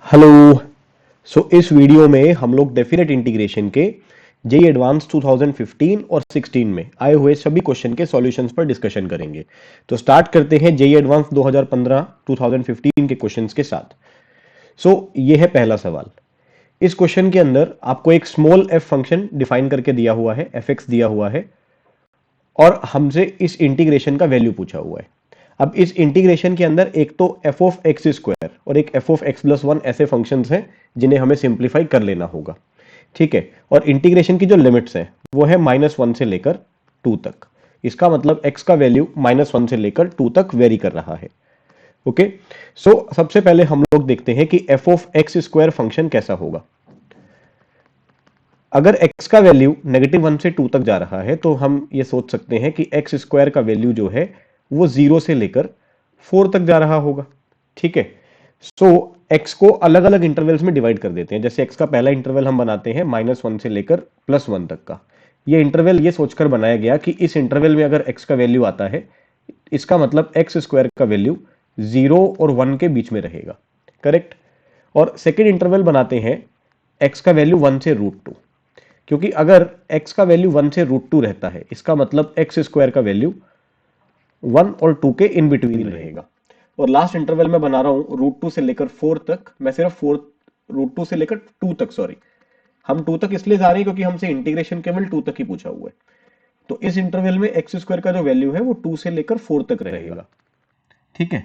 Hello. इस video में हम लोग डेफिनेट इंटीग्रेशन के जेई एडवांस 2015 और 16 में आए हुए सभी क्वेश्चन के सॉल्यूशंस पर डिस्कशन करेंगे। तो स्टार्ट करते हैं जेई एडवांस 2015 2015 के क्वेश्चंस के साथ। ये है पहला सवाल। इस क्वेश्चन के अंदर आपको एक स्मॉल एफ फंक्शन डिफाइन करके दिया हुआ है, एफ एक्स दिया हुआ है, और हमसे इस इंटीग्रेशन का वैल्यू पूछा हुआ है। अब इस इंटीग्रेशन के अंदर एक तो एफ ऑफ एक्स स्क्वायर और एक F of x plus one ऐसे फंक्शंस हैं जिन्हें हमें सिंप्लीफाई कर लेना होगा। ठीक है, और इंटीग्रेशन की जो लिमिट्स हैं वो है -1 से लेकर 2 तक। इसका मतलब x का वैल्यू -1 से लेकर 2 तक वेरी कर रहा है। ओके, सबसे पहले हम लोग देखते हैं कि F of x square function कैसा होगा। अगर x का वैल्यू -1 से 2 तक जा रहा है तो हम ये सोच सकते हैं कि एक्स स्क्वायर का वैल्यू जो है वो 0 से लेकर 4 तक जा रहा होगा। ठीक है, x को अलग अलग इंटरवल्स में डिवाइड कर देते हैं। जैसे x का पहला इंटरवल हम बनाते हैं -1 से लेकर +1 तक का। ये इंटरवल ये सोचकर बनाया गया कि इस इंटरवल में अगर x का वैल्यू आता है, इसका मतलब एक्स स्क्वायर का वैल्यू 0 और 1 के बीच में रहेगा। करेक्ट। और सेकेंड इंटरवल बनाते हैं x का वैल्यू 1 से √2, क्योंकि अगर x का वैल्यू 1 से √2 रहता है, इसका मतलब एक्स स्क्वायर का वैल्यू 1 और 2 के इन बिटवीन रहेगा। और लास्ट इंटरवल में बना रहा हूं √2 से लेकर 4 तक। मैं सिर्फ 4 √2 से लेकर 2 तक, सॉरी, हम 2 तक इसलिए जा रहे हैं क्योंकि हमसे इंटीग्रेशन केवल 2 तक ही पूछा हुआ है। तो इस इंटरवल में एक्स स्क्वायर का जो वैल्यू है वो 2 से लेकर 4 तक रहेगा। ठीक है,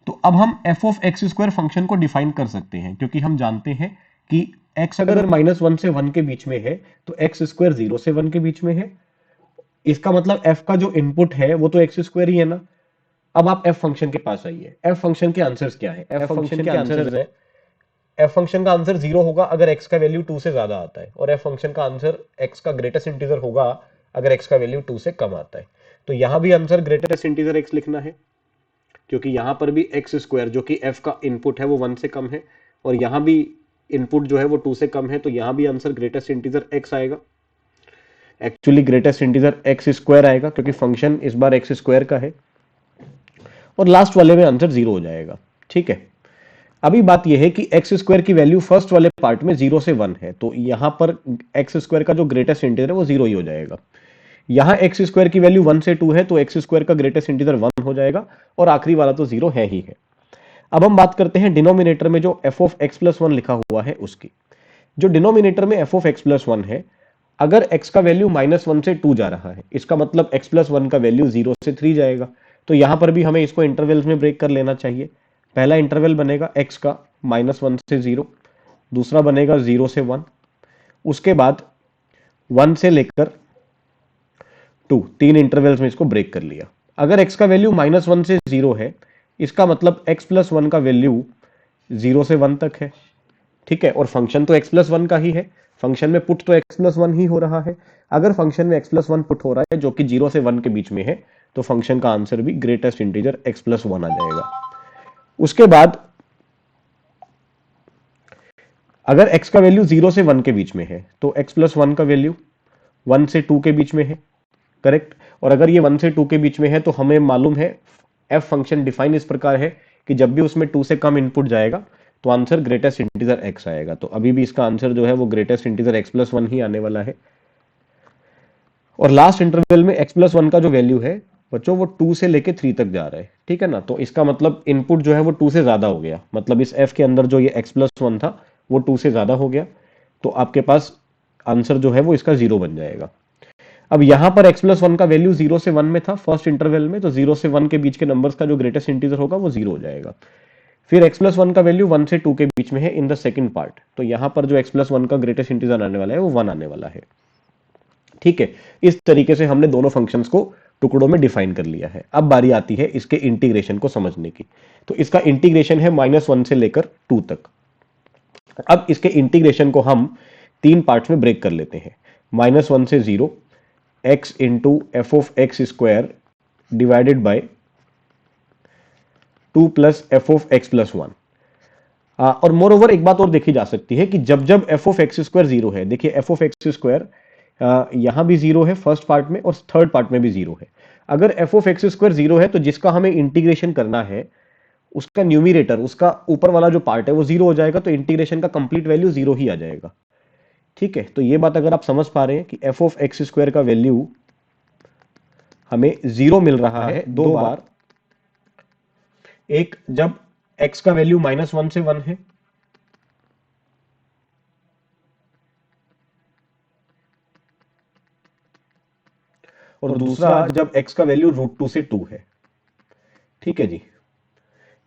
तो अब हम F of x square function को डिफाइन कर सकते हैं, क्योंकि हम जानते हैं कि x अगर -1 से 1 के बीच में है तो एक्स स्क्वायर 0 से 1 के बीच में है। इसका मतलब f का जो इनपुट है वो तो एक्स स्क्वायर ही है ना। अब आप f फंक्शन के पास आइए। f फंक्शन के आंसर्स क्या है? f फंक्शन के आंसर्स है, f फंक्शन का आंसर 0 होगा अगर x का वैल्यू 2 से ज्यादा आता है, और f फंक्शन का आंसर x का ग्रेटेस्ट इंटीजर होगा अगर x का वैल्यू 2 से कम आता है। तो यहां भी आंसर ग्रेटेस्ट इंटीजर x लिखना है, क्योंकि यहां पर भी एक्स स्क्वायर जो कि f का इनपुट है वो 1 से कम है, और यहां भी इनपुट जो है वो 2 से कम है, तो यहां भी आंसर ग्रेटेस्ट इंटीजर x आएगा। Actually greatest integer x square आएगा क्योंकि फंक्शन इस बार एक्स स्क्वायर का है, और लास्ट वाले में आंसर 0 हो जाएगा। ठीक है, अभी बात यह है कि एक्स स्क्वायर की वैल्यू फर्स्ट वाले पार्ट में 0 से 1 है, तो यहां पर एक्स स्क्वायर का जो ग्रेटेस्ट इंटीजर है वो 0 ही हो जाएगा। यहां एक्स स्क्वायर की वैल्यू 1 से 2 है तो एक्स स्क्वायर का ग्रेटेस्ट इंटीजर 1 हो जाएगा, और आखिरी वाला तो 0 है ही है। अब हम बात करते हैं डिनोमिनेटर में जो F of x plus one लिखा हुआ है उसकी। जो डिनोमिनेटर में F of x plus one है, अगर x का वैल्यू -1 से 2 जा रहा है, इसका मतलब x प्लस 1 का वैल्यू 0 से 3 जाएगा। तो यहां पर भी हमें इसको इंटरवल्स में ब्रेक कर लेना चाहिए। पहला इंटरवल बनेगा x का -1 से 0, दूसरा बनेगा 0 से 1, उसके बाद 1 से लेकर 2, तीन इंटरवल्स में इसको ब्रेक कर लिया। अगर x का वैल्यू -1 से 0 है, इसका मतलब x प्लस 1 का वैल्यू 0 से 1 तक है। ठीक है, और फंक्शन तो x प्लस 1 का ही है, फंक्शन में पुट तो x प्लस 1 ही हो रहा है। अगर फंक्शन में x प्लस 1 पुट हो रहा है जो कि 0 से 1 के बीच में है, तो फंक्शन का आंसर भी ग्रेटेस्ट इंटीजर x प्लस 1 आ जाएगा। उसके बाद अगर x का वैल्यू 0 से 1 के बीच में है तो x प्लस 1 का वैल्यू 1 से 2 के बीच में है। करेक्ट। और अगर ये 1 से 2 के बीच में है तो हमें मालूम है f फंक्शन डिफाइन इस प्रकार है कि जब भी उसमें 2 से कम इनपुट जाएगा तो आंसर ग्रेटेस्ट इंटीजर x आएगा। तो अभी भी इसका आंसर जो है वो ग्रेटेस्ट इंटीजर x प्लस 1 ही आने वाला है। और लास्ट इंटरवल में x प्लस 1 का जो वैल्यू है बच्चों वो 2 से लेके 3 तक जा रहा है। ठीक है ना, तो इसका मतलब इनपुट जो है वो 2 से ज्यादा हो गया, मतलब इस f के अंदर जो ये x प्लस 1 था वो 2 से ज्यादा हो गया, तो आपके पास आंसर जो है वो इसका 0 बन जाएगा। अब यहां पर x प्लस 1 का वैल्यू 0 से 1 में था फर्स्ट इंटरवल में, तो 0 से 1 के बीच के नंबर्स का जो ग्रेटेस्ट इंटीजर होगा वो 0 हो जाएगा। फिर x प्लस 1 का वैल्यू 1 से 2 के बीच में है इन द सेकंड पार्ट, तो यहां पर जो x प्लस 1 का ग्रेटेस्ट इंटीजर आने वाला है वो 1 आने वाला है। ठीक है, इस तरीके से हमने दोनों फंक्शंस को टुकड़ों में डिफाइन कर लिया है। अब बारी आती है इसके इंटीग्रेशन को समझने की। तो इसका इंटीग्रेशन है -1 से लेकर 2 तक। अब इसके इंटीग्रेशन को हम 3 पार्ट्स में ब्रेक कर लेते हैं। -1 से 0, x into F of x square divided by 2 plus F of x plus 1। और मोर ओवर एक बात और देखी जा सकती है कि जब जब एफ ऑफ एक्स स्क्वायर 0 है, देखिए एफ ऑफ एक्स स्क्वायर यहां भी 0 है फर्स्ट पार्ट में और थर्ड पार्ट में भी 0 है। अगर एफ ऑफ एक्स स्क्वायर 0 है तो जिसका हमें इंटीग्रेशन करना है उसका न्यूमिरेटर, उसका ऊपर वाला जो पार्ट है वो जीरो हो जाएगा, तो इंटीग्रेशन का कंप्लीट वैल्यू जीरो ही आ जाएगा। ठीक है, तो ये बात अगर आप समझ पा रहे हैं कि एफ ऑफ एक्स स्क्वायर का वैल्यू हमें जीरो मिल रहा है दो बार, एक जब एक्स का वैल्यू -1 से 1 है, और दूसरा जब एक्स का वैल्यू √2 से 2 है। ठीक है जी,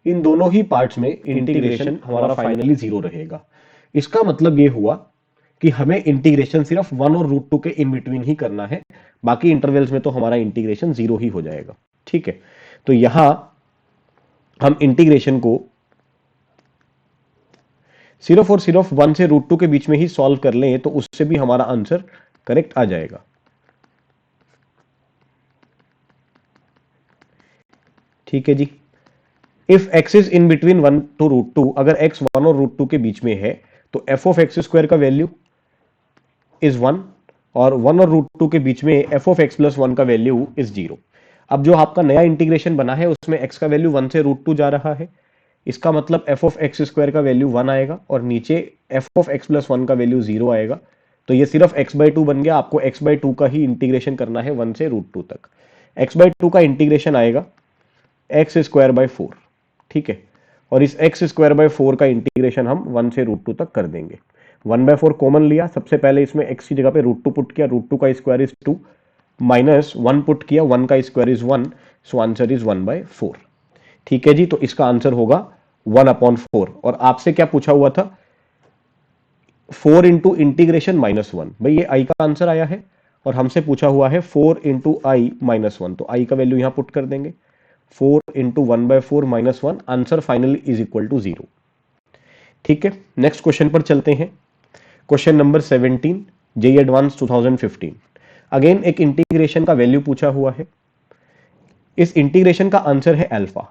इन दोनों ही पार्ट्स में इंटीग्रेशन हमारा फाइनली जीरो रहेगा। इसका मतलब ये हुआ कि हमें इंटीग्रेशन सिर्फ 1 और √2 के इन बिटवीन ही करना है, बाकी इंटरवल्स में तो हमारा इंटीग्रेशन जीरो ही हो जाएगा। ठीक है, तो यहां हम इंटीग्रेशन को सिर्फ और सिर्फ 1 से √2 के बीच में ही सॉल्व कर लें तो उससे भी हमारा आंसर करेक्ट आ जाएगा। ठीक है जी, if x is in between 1 to √2, अगर x 1 और √2 के बीच में है तो f ऑफ एक्स स्क्वायर का वैल्यू इज 1, और 1 और √2 के बीच में f ऑफ x प्लस 1 का वैल्यू इज 0। अब जो आपका नया इंटीग्रेशन बना है उसमें x का वैल्यू 1 से √2 जा रहा है, इसका मतलब f ऑफ एक्स स्क्वायर का वैल्यू 1 आएगा और नीचे f ऑफ x प्लस 1 का वैल्यू 0 आएगा। तो ये सिर्फ x/2 बन गया, आपको x/2 का ही इंटीग्रेशन करना है 1 से √2 तक। x/2 का इंटीग्रेशन आएगा एक्स स्क्वायर बाय 4। ठीक है, और इस एक्स स्क्वायर बाय 4 का इंटीग्रेशन हम 1 से √2 तक कर देंगे। 1/4 कॉमन लिया, सबसे पहले इसमें x की जगह पे √2 पुट किया, √2 का स्क्वायर इज 2, माइनस 1 पुट किया, 1 का square is 1, so answer is 1/4। ठीक है जी, तो इसका आंसर होगा 1/4। और आपसे क्या पूछा हुआ था, 4 इंटू इंटीग्रेशन -1, भाई ये i का आंसर आया है, और हमसे पूछा हुआ है 4 इंटू आई -1, तो i का वैल्यू यहां पुट कर देंगे, 4 into 1/4 -1, answer finally is equal to 0। ठीक है, नेक्स्ट क्वेश्चन पर चलते हैं। Question number 17, JEE advance 2015। Again एक इंटीग्रेशन का वैल्यू पूछा हुआ है। इस इंटीग्रेशन का आंसर है अल्फा,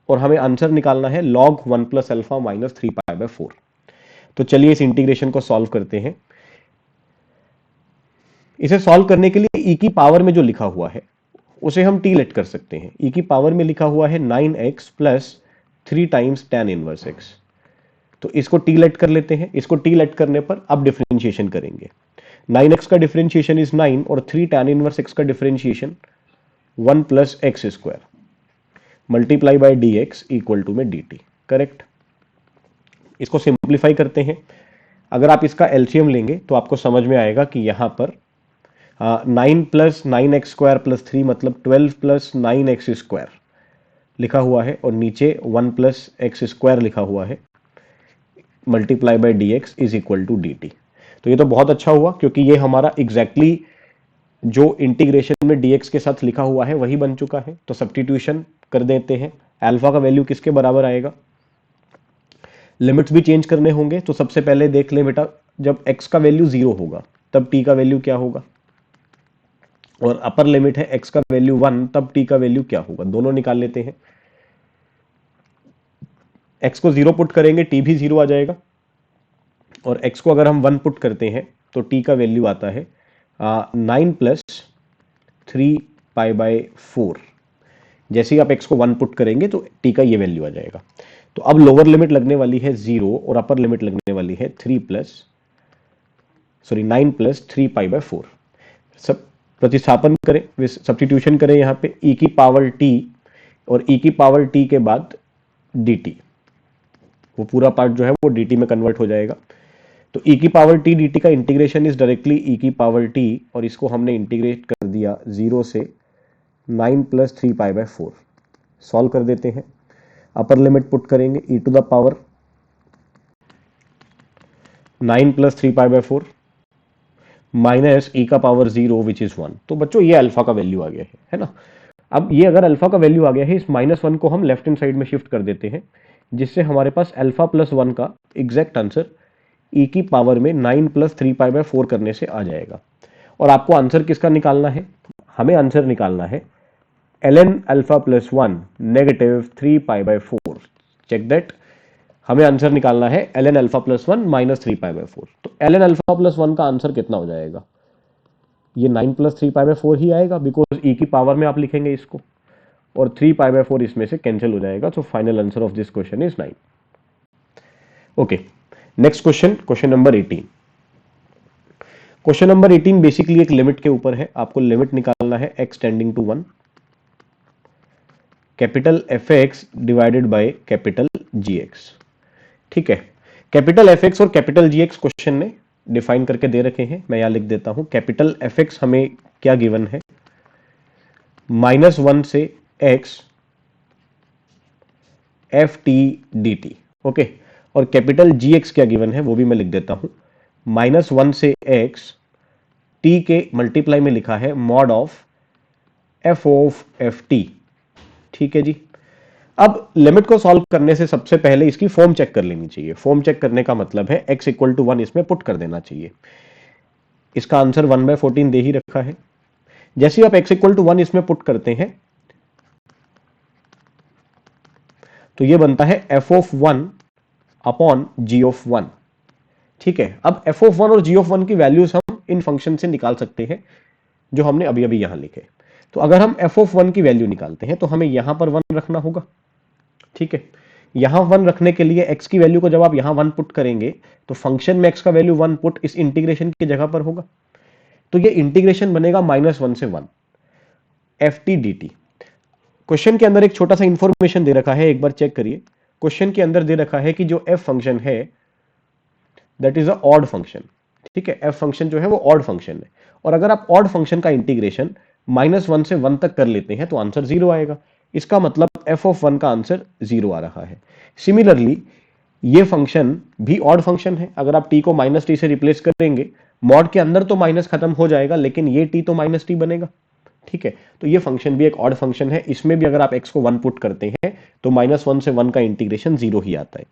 और हमें आंसर निकालना है log 1 प्लस अल्फा माइनस 3π/4। तो चलिए इस इंटीग्रेशन को सॉल्व करते हैं। इसे सॉल्व करने के लिए e की पावर में जो लिखा हुआ है उसे हम टी लेट कर सकते हैं। e की पावर में लिखा हुआ है 9x plus 3 times tan inverse x, तो इसको टी लेट कर लेते हैं। इसको टी लेट करने पर अब डिफरेंशिएशन करेंगे। 9x का डिफरेंशिएशन इज 9 और 3 tan इनवर्स x का differentiation 1 plus x square multiply by d x equal to में डी टी। करेक्ट, इसको सिंप्लीफाई करते हैं। अगर आप इसका एलसीएम लेंगे तो आपको समझ में आएगा कि यहां पर 9 प्लस 9x स्क्वायर प्लस 3 मतलब 12 प्लस 9x स्क्वायर लिखा हुआ है, और नीचे 1 प्लस एक्स स्क्वायर लिखा हुआ है, multiply by d x is equal to d t. तो ये तो बहुत अच्छा हुआ, क्योंकि ये हमारा एग्जैक्टली जो इंटीग्रेशन में dx के साथ लिखा हुआ है वही बन चुका है। तो सब्स्टिट्यूशन कर देते हैं। अल्फा का वैल्यू किसके बराबर आएगा, लिमिट्स भी चेंज करने होंगे, तो सबसे पहले देख ले बेटा, जब x का वैल्यू 0 होगा तब t का वैल्यू क्या होगा, और अपर लिमिट है x का वैल्यू 1 तब t का वैल्यू क्या होगा, दोनों निकाल लेते हैं। x को 0 पुट करेंगे t भी 0 आ जाएगा, और x को अगर हम 1 पुट करते हैं तो t का वैल्यू आता है 9 प्लस 3π/4। जैसे ही आप x को 1 पुट करेंगे तो t का ये वैल्यू आ जाएगा। तो अब लोअर लिमिट लगने वाली है 0 और अपर लिमिट लगने वाली है 9 प्लस 3π/4। सब प्रतिस्थापन करें, सब्स्टिट्यूशन करें यहाँ पे e की पावर t और e की पावर t के बाद dt, वो पूरा पार्ट जो है वो dt में कन्वर्ट हो जाएगा। तो e की पावर t dt का इंटीग्रेशन इज डायरेक्टली e की पावर t, और इसको हमने इंटीग्रेट कर दिया 0 से 9 प्लस 3π/4। सॉल्व कर देते हैं, अपर लिमिट पुट करेंगे e to the power 9 plus 3π/4 minus e का पावर 0 विच इज 1। तो बच्चों ये अल्फा का वैल्यू आ गया है ना। अब ये अगर अल्फा का वैल्यू आ गया है, इस -1 को हम लेफ्ट हैंड साइड में शिफ्ट कर देते हैं, जिससे हमारे पास अल्फा प्लस 1 का एग्जैक्ट आंसर e की पावर में 9 प्लस 3π/4 करने से आ जाएगा। और आपको आंसर किसका निकालना है, हमें आंसर निकालना है ln alpha plus 1 negative 3π/4। Check that, हमें आंसर निकालना है ln अल्फा प्लस 1 माइनस 3π/4। तो ln अल्फा प्लस 1 का आंसर कितना हो जाएगा, ये 9 प्लस 3π/4 ही आएगा, बिकॉज e की पावर में आप लिखेंगे इसको, और 3π/4 इसमें से कैंसिल हो जाएगा। So final answer of this question is 9। Okay, next question, question number 18। Question number 18 basically एक लिमिट के ऊपर है। आपको लिमिट निकालना है x tending to 1, capital Fx divided by capital Gx। ठीक है, कैपिटल Fx और कैपिटल Gx क्वेश्चन ने डिफाइन करके दे रखे हैं। मैं यहां लिख देता हूं। कैपिटल Fx हमें क्या गिवन है, -1 से x ft dt। ओके, और कैपिटल Gx क्या गिवन है वो भी मैं लिख देता हूं। -1 से x t के मल्टीप्लाई में लिखा है mod of f of ft। ठीक है जी। अब लिमिट को सॉल्व करने से सबसे पहले इसकी फॉर्म चेक कर लेनी चाहिए। फॉर्म चेक करने का मतलब है x इक्वल टू 1 इसमें पुट कर देना चाहिए। इसका आंसर 1/14 दे ही रखा है। जैसे ही आप x इक्वल टू 1 इसमें पुट करते हैं तो ये बनता है f of 1 upon g of 1। ठीक है, अब f ऑफ 1 और g ऑफ 1 की वैल्यूज हम इन फंक्शन से निकाल सकते हैं जो हमने अभी अभी यहां लिखे। तो अगर हम f ऑफ 1 की वैल्यू निकालते हैं तो हमें यहां पर 1 रखना होगा। ठीक है, यहां 1 रखने के लिए x की वैल्यू को जब आप यहां 1 पुट करेंगे तो फंक्शन में x का वैल्यू 1 पुट इस इंटीग्रेशन की जगह पर होगा। तो ये इंटीग्रेशन बनेगा -1 से 1 ft dt। क्वेश्चन के अंदर एक छोटा सा इंफॉर्मेशन दे रखा है, एक बार चेक करिए। क्वेश्चन के अंदर दे रखा है कि जो f फंक्शन है that is a odd function. ठीक है, f फंक्शन जो है वो ऑड फंक्शन है, और अगर आप ऑड फंक्शन का इंटीग्रेशन -1 से 1 तक कर लेते हैं तो आंसर 0 आएगा। इसका मतलब f ऑफ 1 का आंसर 0 आ रहा है। सिमिलरली ये फंक्शन भी ऑड फंक्शन है। अगर आप t को -t से रिप्लेस करेंगे, मॉड के अंदर तो माइनस खत्म हो जाएगा लेकिन ये t तो -t बनेगा। ठीक है, तो ये फंक्शन भी एक ऑड फंक्शन है। इसमें भी अगर आप x को 1 पुट करते हैं तो -1 से 1 का इंटीग्रेशन 0 ही आता है।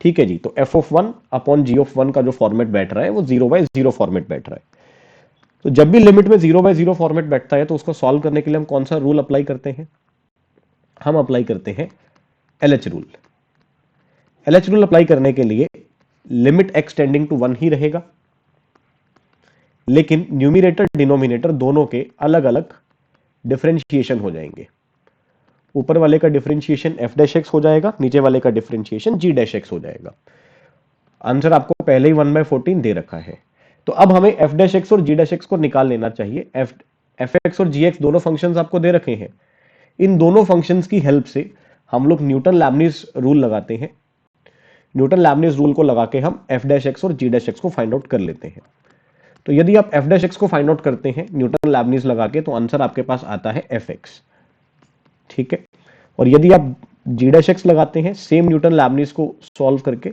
ठीक है जी, तो f of 1 upon g of 1 का जो फॉर्मेट बैठ रहा है वो 0/0 फॉर्मेट बैठ रहा है। तो जब भी लिमिट में 0/0 फॉर्मेट बैठता है तो उसको सॉल्व करने के लिए हम कौन सा रूल अप्लाई करते हैं, हम अप्लाई करते हैं LH rule. LH rule apply करने के लिए लिमिट x टेंडिंग टू 1 ही रहेगा, लेकिन न्यूमरेटर डिनोमिनेटर दोनों के अलग अलग डिफरेंशिएशन हो जाएंगे। ऊपर वाले का डिफरेंशिएशन f' हो जाएगा, नीचे वाले का डिफरेंशिएशन g' हो जाएगा। आंसर आपको पहले ही 1/14 दे रखा है। तो अब हमें f' और g' को निकाल लेना चाहिए। fx और gx दोनों फंक्शंस आपको दे रखे हैं। इन दोनों फंक्शंस की हेल्प से हम लोग न्यूटन लैबनीज रूल लगाते हैं। न्यूटन लैबनीज रूल को लगा के हम f' और g' को फाइंड आउट कर लेते हैं। तो यदि आप f' को फाइंड आउट करते हैं न्यूटन लैबनीज लगा के तो आंसर आपके पास आता है fx। ठीक है, और यदि आप g' लगाते हैं सेम न्यूटन लैबनीज को सॉल्व करके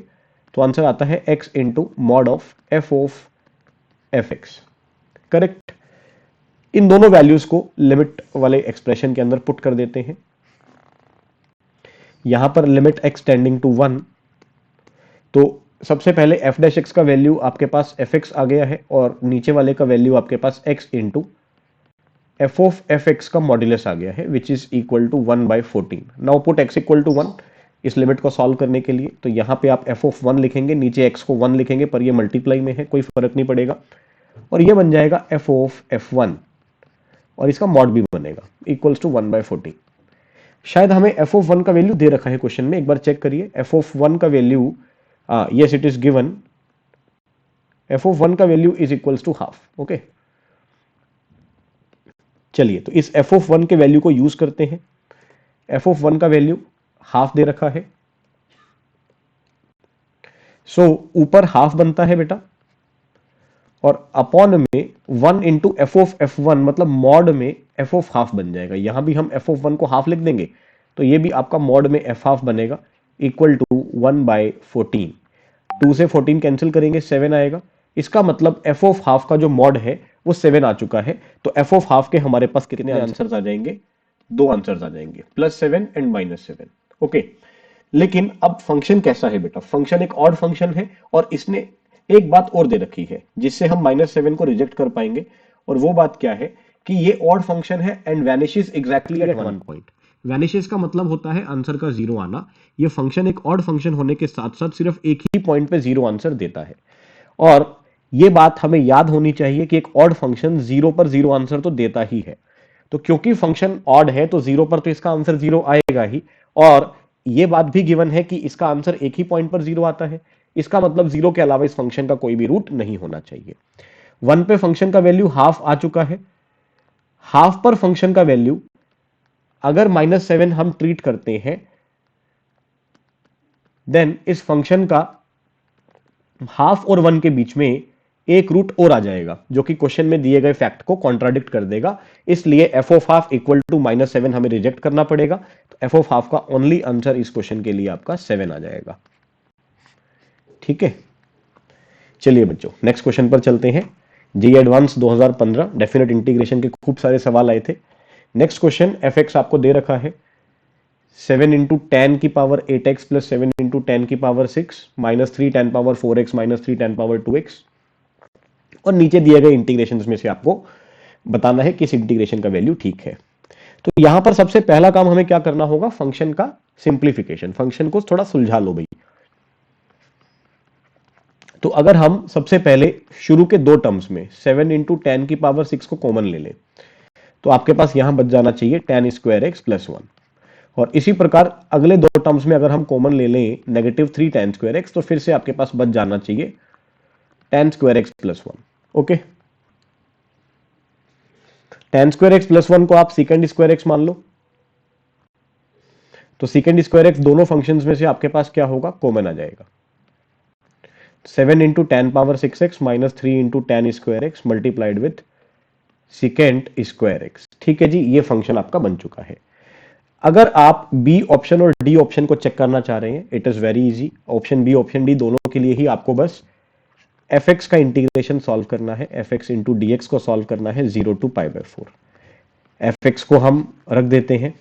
तो आंसर आता है x into mod of f of fx। Correct. इन दोनों वैल्यूज को लिमिट वाले एक्सप्रेशन के अंदर पुट कर देते हैं। यहां पर लिमिट x टेंडिंग टू 1, तो सबसे पहले f' का वैल्यू आपके पास fx आ गया है और नीचे वाले का वैल्यू आपके पास x into f of fx का मॉड्यूलस आ गया है which is equal to 1/14। Now put x equal to 1 इस लिमिट को सॉल्व करने के लिए। तो यहां पे आप f ऑफ 1 लिखेंगे, नीचे x को 1 लिखेंगे, पर ये मल्टीप्लाई में है, कोई फर्क नहीं पड़ेगा, और ये बन जाएगा f ऑफ f1 और इसका मॉड भी बनेगा इक्वल्स टू 1/14। शायद हमें f ऑफ 1 का वैल्यू दे रखा है क्वेश्चन में, एक बार चेक करिए। f ऑफ 1 का value yes it is given, f of 1 का value is equals to half. Okay, चलिए तो इस f ऑफ 1 के वैल्यू को यूज करते हैं। f ऑफ 1 का वैल्यू हाफ दे रखा है, सो ऊपर हाफ बनता है बेटा, और अपॉन में 1 इंटू f ऑफ f1 मतलब मॉड में f ऑफ हाफ बन जाएगा। यहां भी हम f ऑफ 1 को हाफ लिख देंगे तो ये भी आपका मॉड में f हाफ बनेगा इक्वल टू 1/14। 2 से 14 कैंसिल करेंगे 7 आएगा। इसका मतलब f ऑफ हाफ का जो मॉड है वो 7 आ चुका है। तो f ऑफ हाफ के हमारे पास कितने आंसर्स आ जाएंगे, 2 आंसर्स आ जाएंगे, +7 एंड -7। ओके, लेकिन अब फंक्शन कैसा है बेटा, फंक्शन एक ऑड फंक्शन है और इसने एक बात और दे रखी है जिससे हम -7 को रिजेक्ट कर पाएंगे, और वो बात क्या है कि ये ऑड फंक्शन है and vanishes exactly at 1 point. Vanishes का मतलब होता है आंसर का 0 आना। ये फंक्शन एक ऑड फंक्शन होने के साथ साथ सिर्फ एक ही पॉइंट पे 0 आंसर देता है, और ये बात हमें याद होनी चाहिए कि एक ऑड फंक्शन 0 पर 0 आंसर तो देता ही है। तो क्योंकि फंक्शन ऑड है तो 0 पर तो इसका आंसर 0 आएगा ही, और ये बात भी गिवन है कि इसका आंसर एक ही पॉइंट पर 0 आता है। इसका मतलब 0 के अलावा इस फंक्शन का कोई भी रूट नहीं होना चाहिए। 1 पे फंक्शन का वैल्यू हाफ आ चुका है। हाफ पर फंक्शन का वैल्यू अगर -7 हम ट्रीट करते हैं, देन इस फंक्शन का हाफ और 1 के बीच में एक रूट और आ जाएगा, जो कि क्वेश्चन में दिए गए फैक्ट को कॉन्ट्राडिक्ट कर देगा। इसलिए f of half equal to -7 हमें रिजेक्ट करना पड़ेगा। तो f ऑफ हाफ का ओनली आंसर इस क्वेश्चन के लिए आपका 7 आ जाएगा। ठीक है, चलिए बच्चों नेक्स्ट क्वेश्चन पर चलते हैं। जी एडवांस 2015 डेफिनेट इंटीग्रेशन के खूब सारे सवाल आए थे। नेक्स्ट क्वेश्चन, fx आपको दे रखा है 7 इंटू टेन की power 8x plus 7 into ten की power 6 minus 3 ten power 4x minus 3 ten power 2x, और नीचे दिए गए इंटीग्रेशन में से आपको बताना है किस इंटीग्रेशन का वैल्यू ठीक है। तो यहां पर सबसे पहला काम हमें क्या करना होगा, फंक्शन का सिंप्लीफिकेशन, फंक्शन को थोड़ा सुलझा लो भाई। तो अगर हम सबसे पहले शुरू के दो टर्म्स में 7 इंटू टेन की पावर 6 को कॉमन ले लें, तो आपके पास यहां बच जाना चाहिए टेन स्क्वायर एक्स प्लस 1। और इसी प्रकार अगले दो टर्म्स में अगर हम कॉमन ले लें -3 टेन स्क्वायर एक्स, तो फिर से आपके पास बच जाना चाहिए ten square x plus 1। Okay, ten square x plus 1 को आप सेकंड स्क्वायर एक्स मान लो, तो सेकंड स्क्वायर एक्स दोनों फंक्शंस में से आपके पास क्या होगा, कॉमन आ जाएगा। 7 into ten power 6x minus 3 into ten square x multiplied with second square x. ठीक है जी, ये फंक्शन आपका बन चुका है। अगर आप बी ऑप्शन और डी ऑप्शन को चेक करना चाह रहे हैं, it is very easy. Option B option D दोनों के लिए ही आपको बस fx का इंटीग्रेशन सॉल्व करना है, fx इंटू डी को सॉल्व करना है 0 टू π/4। fx को हम रख देते हैं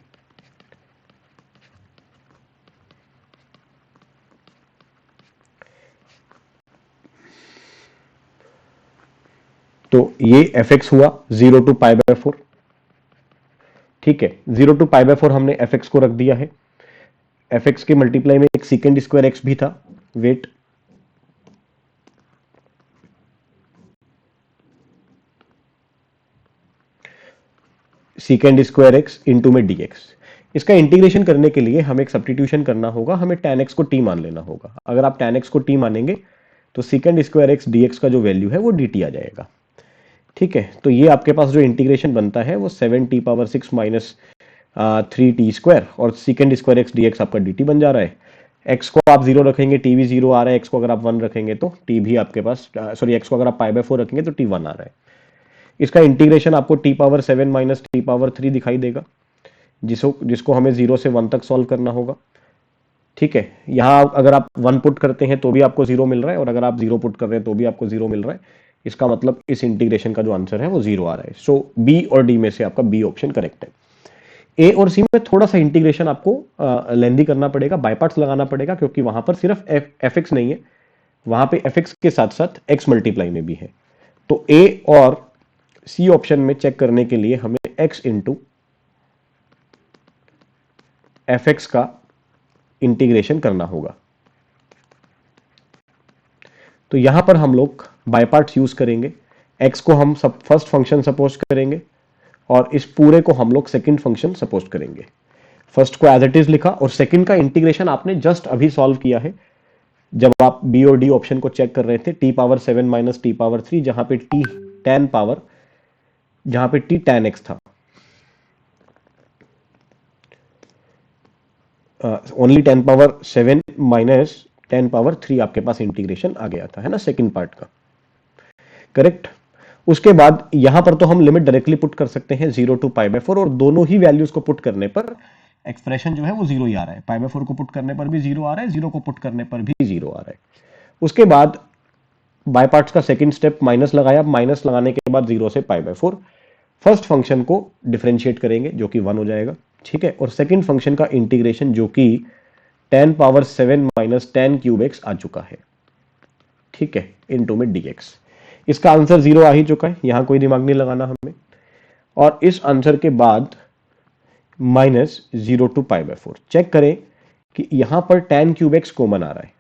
तो ये fx हुआ 0 टू π/4। ठीक है, 0 टू π/4 हमने fx को रख दिया है। fx के मल्टीप्लाई में एक सेकेंड स्क्वायर एक्स भी था, wait second square x into में dx। इसका इंटीग्रेशन करने के लिए हमें एक सब्स्टिट्यूशन करना होगा, हमें tan x को t मान लेना होगा। अगर आप tan x को t मानेंगे तो सेकेंड स्क्वायर एक्स dx का जो वैल्यू है वो dt आ जाएगा। ठीक है, तो ये आपके पास जो इंटीग्रेशन बनता है वो 7t power 6 minus 3t square, और सेकेंड स्क्वायर एक्स dx आपका dt बन जा रहा है। x को आप 0 रखेंगे t भी 0 आ रहा है, x को अगर आप 1 रखेंगे तो t भी आपके पास, सॉरी x को अगर आप π/4 रखेंगे तो t 1 आ रहा है। इसका इंटीग्रेशन आपको t power 7 minus t power 3 दिखाई देगा, जिसको हमें 0 से 1 तक सॉल्व करना होगा। ठीक है, यहां अगर आप 1 पुट करते हैं तो भी आपको 0 मिल रहा है, और अगर आप 0 पुट कर रहे हैं तो भी आपको 0 मिल रहा है। इसका मतलब इस इंटीग्रेशन का जो आंसर है वो 0 आ रहा है। सो बी और डी में से आपका बी ऑप्शन करेक्ट है। ए और सी में थोड़ा सा इंटीग्रेशन आपको लेंदी करना पड़ेगा, बाय पार्ट्स लगाना पड़ेगा, क्योंकि वहां पर सिर्फ एफ एक्स नहीं है, वहां पे एफ एक्स के साथ साथ एक्स मल्टीप्लाई में भी है। तो ए और सी ऑप्शन में चेक करने के लिए हमें x इंटू एफ एक्स का इंटीग्रेशन करना होगा। तो यहां पर हम लोग बाय पार्ट्स यूज करेंगे। x को हम सब फर्स्ट फंक्शन सपोज करेंगे, और इस पूरे को हम लोग सेकंड फंक्शन सपोज करेंगे। फर्स्ट को एज इट इज लिखा, और सेकंड का इंटीग्रेशन आपने जस्ट अभी सॉल्व किया है जब आप बी और डी ऑप्शन को चेक कर रहे थे। t power 7 minus t power 3, जहां पे t tan x था, ओनली 10 पावर 7 माइनस 10 पावर 3 आपके पास इंटीग्रेशन आ गया था, है ना, सेकंड पार्ट का। करेक्ट। उसके बाद यहां पर तो हम लिमिट डायरेक्टली पुट कर सकते हैं 0 टू π/4, और दोनों ही वैल्यूज को पुट करने पर एक्सप्रेशन जो है वो 0 ही आ रहा है। π/4 को पुट करने पर भी 0 आ रहा है, 0 को पुट करने पर भी 0 आ रहा है। उसके बाद बाय पार्ट्स का सेकंड स्टेप, माइनस लगाया, माइनस लगाने के बाद 0 से π/4 फर्स्ट फंक्शन को डिफरेंशिएट करेंगे जो कि 1 हो जाएगा। ठीक है, और सेकंड फंक्शन का इंटीग्रेशन जो कि 10 पावर 7 माइनस 10 क्यूब एक्स आ चुका है। ठीक है, इनटू में dx। इसका आंसर 0 आ ही चुका है, यहां कोई दिमाग नहीं लगाना हमें। और इस आंसर के बाद माइनस 0 टू π/4 चेक करें कि यहां पर tan क्यूब एक्स कॉमन आ रहा है।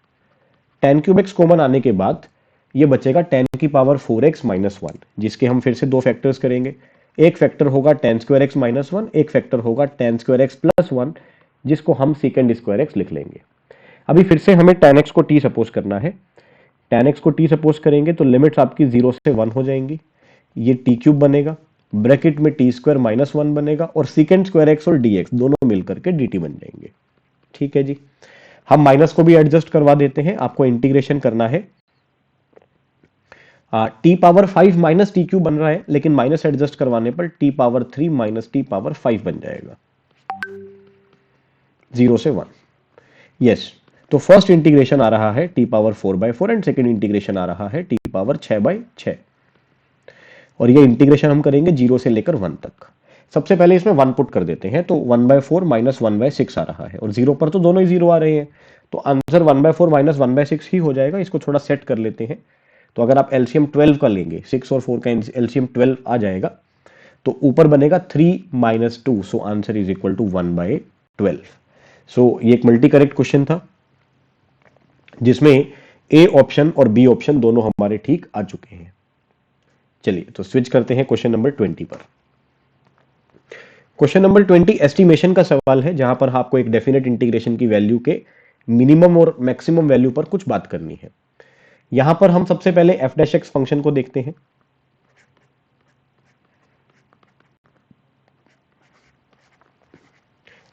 tan क्यूब एक्स कॉमन आने के बाद ये बचेगा 10 की पावर 4x माइनस 1, जिसके हम फिर से दो फैक्टर्स करेंगे। एक फैक्टर होगा tan square x minus one, एक फैक्टर होगा tan square x plus one, जिसको हम सेकेंड स्क्वायर एक्स लिख लेंगे। अभी फिर से हमें tan x को t सपोज करना है। tan x को t सपोज करेंगे तो लिमिट्स आपकी 0 से 1 हो जाएंगी, ये t क्यूब बनेगा, ब्रैकेट में टी स्क्वायर माइनस वन बनेगा और सेकेंड स्क्वायर एक्स और dx दोनों मिलकर के dt बन जाएंगे। ठीक है जी, हम माइनस को भी एडजस्ट करवा देते हैं। आपको इंटीग्रेशन करना है, t power 5 minus T cube बन रहा है, लेकिन माइनस एडजस्ट करवाने पर T power 3 minus T power 5 बन जाएगा, 0 से 1। यस, तो फर्स्ट इंटीग्रेशन आ रहा है t power 4/4 and second integration आ रहा है टी पावर 6/6, और ये इंटीग्रेशन हम करेंगे 0 से लेकर 1 तक। सबसे पहले इसमें 1 पुट कर देते हैं, तो 1/4 माइनस 1/6 आ रहा है, और 0 पर तो दोनों ही 0 आ रहे हैं, तो आंसर 1/4 माइनस 1/6 ही हो जाएगा। इसको थोड़ा सेट कर लेते हैं, तो अगर आप एलसीएम 12 का लेंगे, 6 और 4 का एलसीएम 12 आ जाएगा, तो ऊपर बनेगा 3 minus 2, so answer is equal to 1/12। So ये एक मल्टी करेक्ट क्वेश्चन था, जिसमें ए ऑप्शन और बी ऑप्शन दोनों हमारे ठीक आ चुके हैं। चलिए तो स्विच करते हैं क्वेश्चन नंबर 20 पर। क्वेश्चन नंबर 20 एस्टिमेशन का सवाल है, जहां पर आपको एक डेफिनेट इंटीग्रेशन की वैल्यू के मिनिमम और मैक्सिमम वैल्यू पर कुछ बात करनी है। यहां पर हम सबसे पहले एफ डैश एक्स फंक्शन को देखते हैं।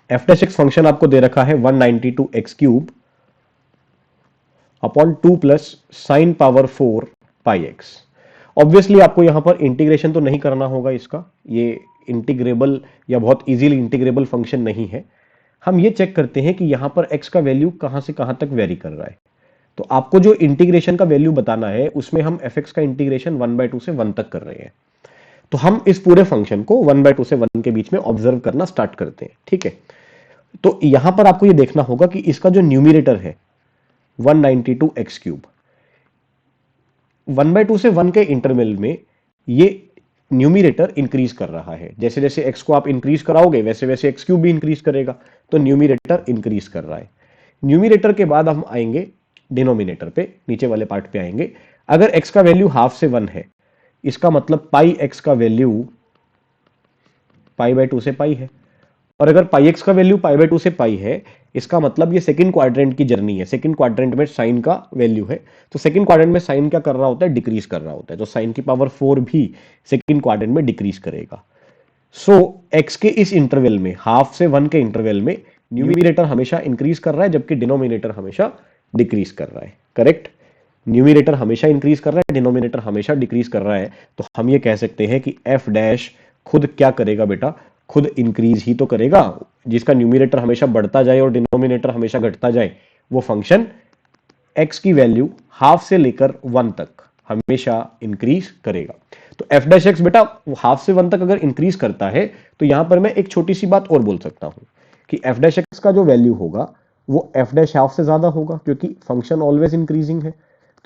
एफ डैश एक्स फंक्शन आपको दे रखा है 192x³ upon 2 plus sine power 4 पाई एक्स। ऑब्वियसली आपको यहां पर इंटीग्रेशन तो नहीं करना होगा इसका, ये इंटीग्रेबल या बहुत इजीली इंटीग्रेबल फंक्शन नहीं है। हम ये चेक करते हैं कि यहां पर x का वैल्यू कहां से कहां तक वेरी कर रहा है। तो आपको जो इंटीग्रेशन का वैल्यू बताना है, उसमें हम fx का इंटीग्रेशन 1/2 से 1 तक कर रहे हैं। तो हम इस पूरे फंक्शन को 1/2 से 1 के बीच में ऑब्जर्व करना स्टार्ट करते हैं। ठीक है, तो यहां पर आपको ये देखना होगा कि इसका जो न्यूमिरेटर है 192x³, 1/2 से 1 के इंटरवल में ये न्यूमिरेटर इंक्रीज कर रहा है। जैसे जैसे x को आप इंक्रीज कराओगे, वैसे वैसे x³ भी इंक्रीज करेगा, तो न्यूमिरेटर इंक्रीज कर रहा है। न्यूमिरेटर के बाद हम आएंगे डिनोमिनेटर पे, नीचे वाले पार्ट पे आएंगे। अगर x का वैल्यू हाफ से 1 है, इसका मतलब पाई x का वैल्यू π/2 से पाई है, और अगर पाई x का वैल्यू π/2 से पाई है, इसका मतलब ये सेकंड क्वाड्रेंट की जर्नी है। सेकंड क्वाड्रेंट में साइन का वैल्यू है, तो सेकंड क्वाड्रेंट में साइन क्या कर रहा होता है, डिक्रीज कर रहा होता है, तो साइन की पावर 4 भी सेकंड क्वाड्रेंट में डिक्रीज करेगा। सो x के इस इंटरवल में, हाफ से 1 के इंटरवल में, न्यूमिरेटर हमेशा इंक्रीज कर रहा है, जबकि डिनोमिनेटर हमेशा डिक्रीज कर रहा है। करेक्ट, न्यूमिरेटर हमेशा इंक्रीज कर रहा है, डिनोमिनेटर हमेशा डिक्रीज कर रहा है। तो हम ये कह सकते हैं कि एफ डैश खुद क्या करेगा बेटा, खुद इंक्रीज ही तो करेगा। जिसका न्यूमिरेटर हमेशा बढ़ता जाए और डिनोमिनेटर हमेशा घटता जाए, वो फंक्शन x की वैल्यू हाफ से लेकर 1 तक हमेशा इंक्रीज करेगा। तो एफ डैश एक्स बेटा हाफ से 1 तक अगर इंक्रीज करता है, तो यहां पर मैं एक छोटी सी बात और बोल सकता हूं कि एफ डैश एक्स का जो वैल्यू होगा वो एफ डैश हाफ से ज्यादा होगा, क्योंकि फंक्शन ऑलवेज इंक्रीजिंग है।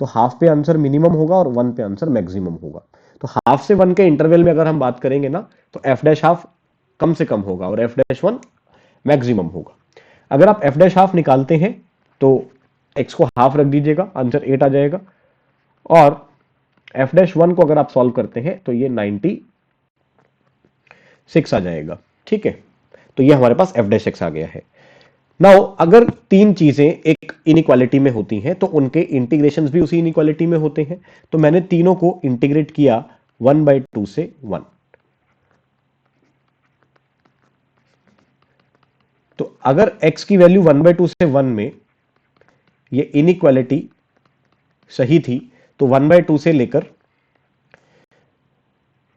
तो हाफ पे आंसर मिनिमम होगा और 1 पे आंसर मैक्सिमम होगा। तो हाफ से 1 के इंटरवल में अगर हम बात करेंगे ना, तो एफ डैश हाफ कम से कम होगा और एफ डैश 1 मैक्सिमम होगा। अगर आप एफ डैश हाफ निकालते हैं तो x को हाफ रख दीजिएगा, आंसर 8 आ जाएगा, और एफ डैश 1 को अगर आप सॉल्व करते हैं तो ये 96 आ जाएगा। ठीक है, तो ये हमारे पास एफ डैश एक्स आ गया है। नाउ अगर तीन चीजें एक इनइक्वालिटी में होती हैं, तो उनके इंटीग्रेशंस भी उसी इनइक्वालिटी में होते हैं। तो मैंने तीनों को इंटीग्रेट किया 1/2 से 1। तो अगर x की वैल्यू 1/2 से 1 में ये इनइक्वालिटी सही थी, तो 1/2 से लेकर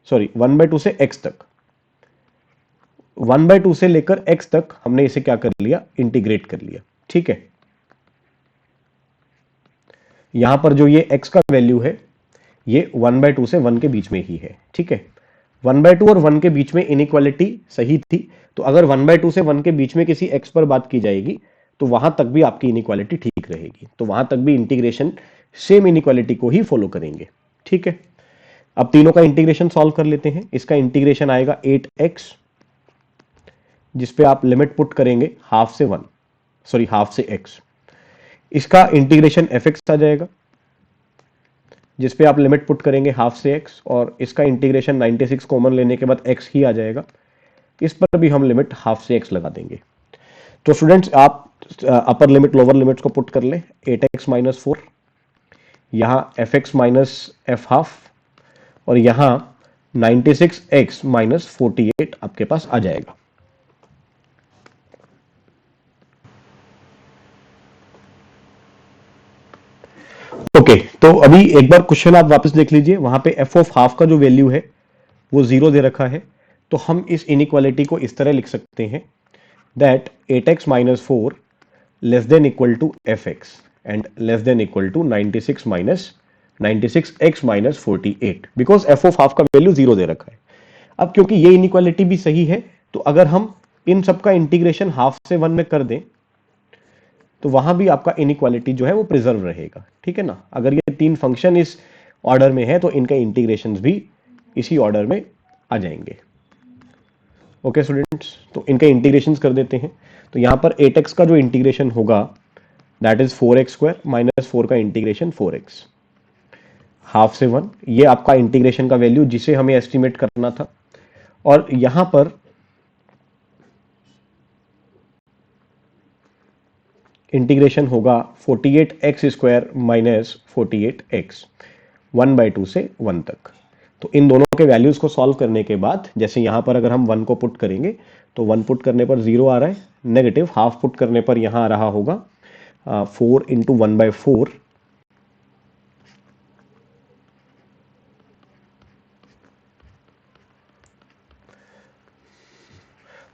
1/2 से x तक, 1/2 से लेकर x तक हमने इसे क्या कर लिया, इंटीग्रेट कर लिया। ठीक है, यहां पर जो ये x का वैल्यू है ये 1/2 से 1 के बीच में ही है। ठीक है, 1/2 और 1 के बीच में इनइक्वालिटी सही थी, तो अगर 1/2 से 1 के बीच में किसी x पर बात की जाएगी, तो वहां तक भी आपकी इनइक्वालिटी ठीक रहेगी। तो वहां तक भी इंटीग्रेशन सेम इनइक्वालिटी को ही फॉलो करेंगे। ठीक है, अब तीनों का इंटीग्रेशन सॉल्व कर लेते हैं। इसका इंटीग्रेशन आएगा 8x, जिसपे आप लिमिट पुट करेंगे हाफ से x। इसका इंटीग्रेशन fx आ जाएगा, जिस पे आप लिमिट पुट करेंगे हाफ से x, और इसका इंटीग्रेशन 96 कॉमन लेने के बाद x ही आ जाएगा, इस पर भी हम लिमिट हाफ से x लगा देंगे। तो स्टूडेंट्स आप अपर लिमिट लोअर लिमिट्स को पुट कर ले, 8x माइनस 4, यहां fx माइनस f हाफ, और यहां 96x माइनस 48 आपके पास आ जाएगा। ओके, तो अभी एक बार क्वेश्चन आप वापस देख लीजिए, वहां पे एफ ऑफ हाफ का जो वैल्यू है वो 0 दे रखा है, तो हम इस इनइक्वालिटी को इस तरह लिख सकते हैं that 8x minus 4 less than equal to f x and less than equal to 96x minus 48, because f of half का वैल्यू 0 दे रखा है। अब क्योंकि ये इनइक्वालिटी भी सही है, तो अगर हम इन सब का इंटीग्रेशन हाफ से 1 में कर दें तो वहां भी आपका इनइक्वालिटी जो है वो प्रिजर्व रहेगा, ठीक है ना। अगर ये तीन फंक्शन इस ऑर्डर में है तो इनके इंटीग्रेशंस भी इसी ऑर्डर में आ जाएंगे। ओके स्टूडेंट्स, तो इनके इंटीग्रेशंस कर देते हैं। तो यहां पर 8x का जो इंटीग्रेशन होगा दैट इज 4x² माइनस 4 का इंटीग्रेशन 4x, हाफ से 1, ये आपका इंटीग्रेशन का वैल्यू जिसे हमें एस्टिमेट करना था। और यहां पर इंटीग्रेशन होगा 48x² माइनस 48x, 1/2 से 1 तक। तो इन दोनों के वैल्यूज को सॉल्व करने के बाद, जैसे यहां पर अगर हम 1 को पुट करेंगे तो 1 पुट करने पर 0 आ रहा है, नेगेटिव हाफ पुट करने पर यहां आ रहा होगा 4 इंटू 1/4,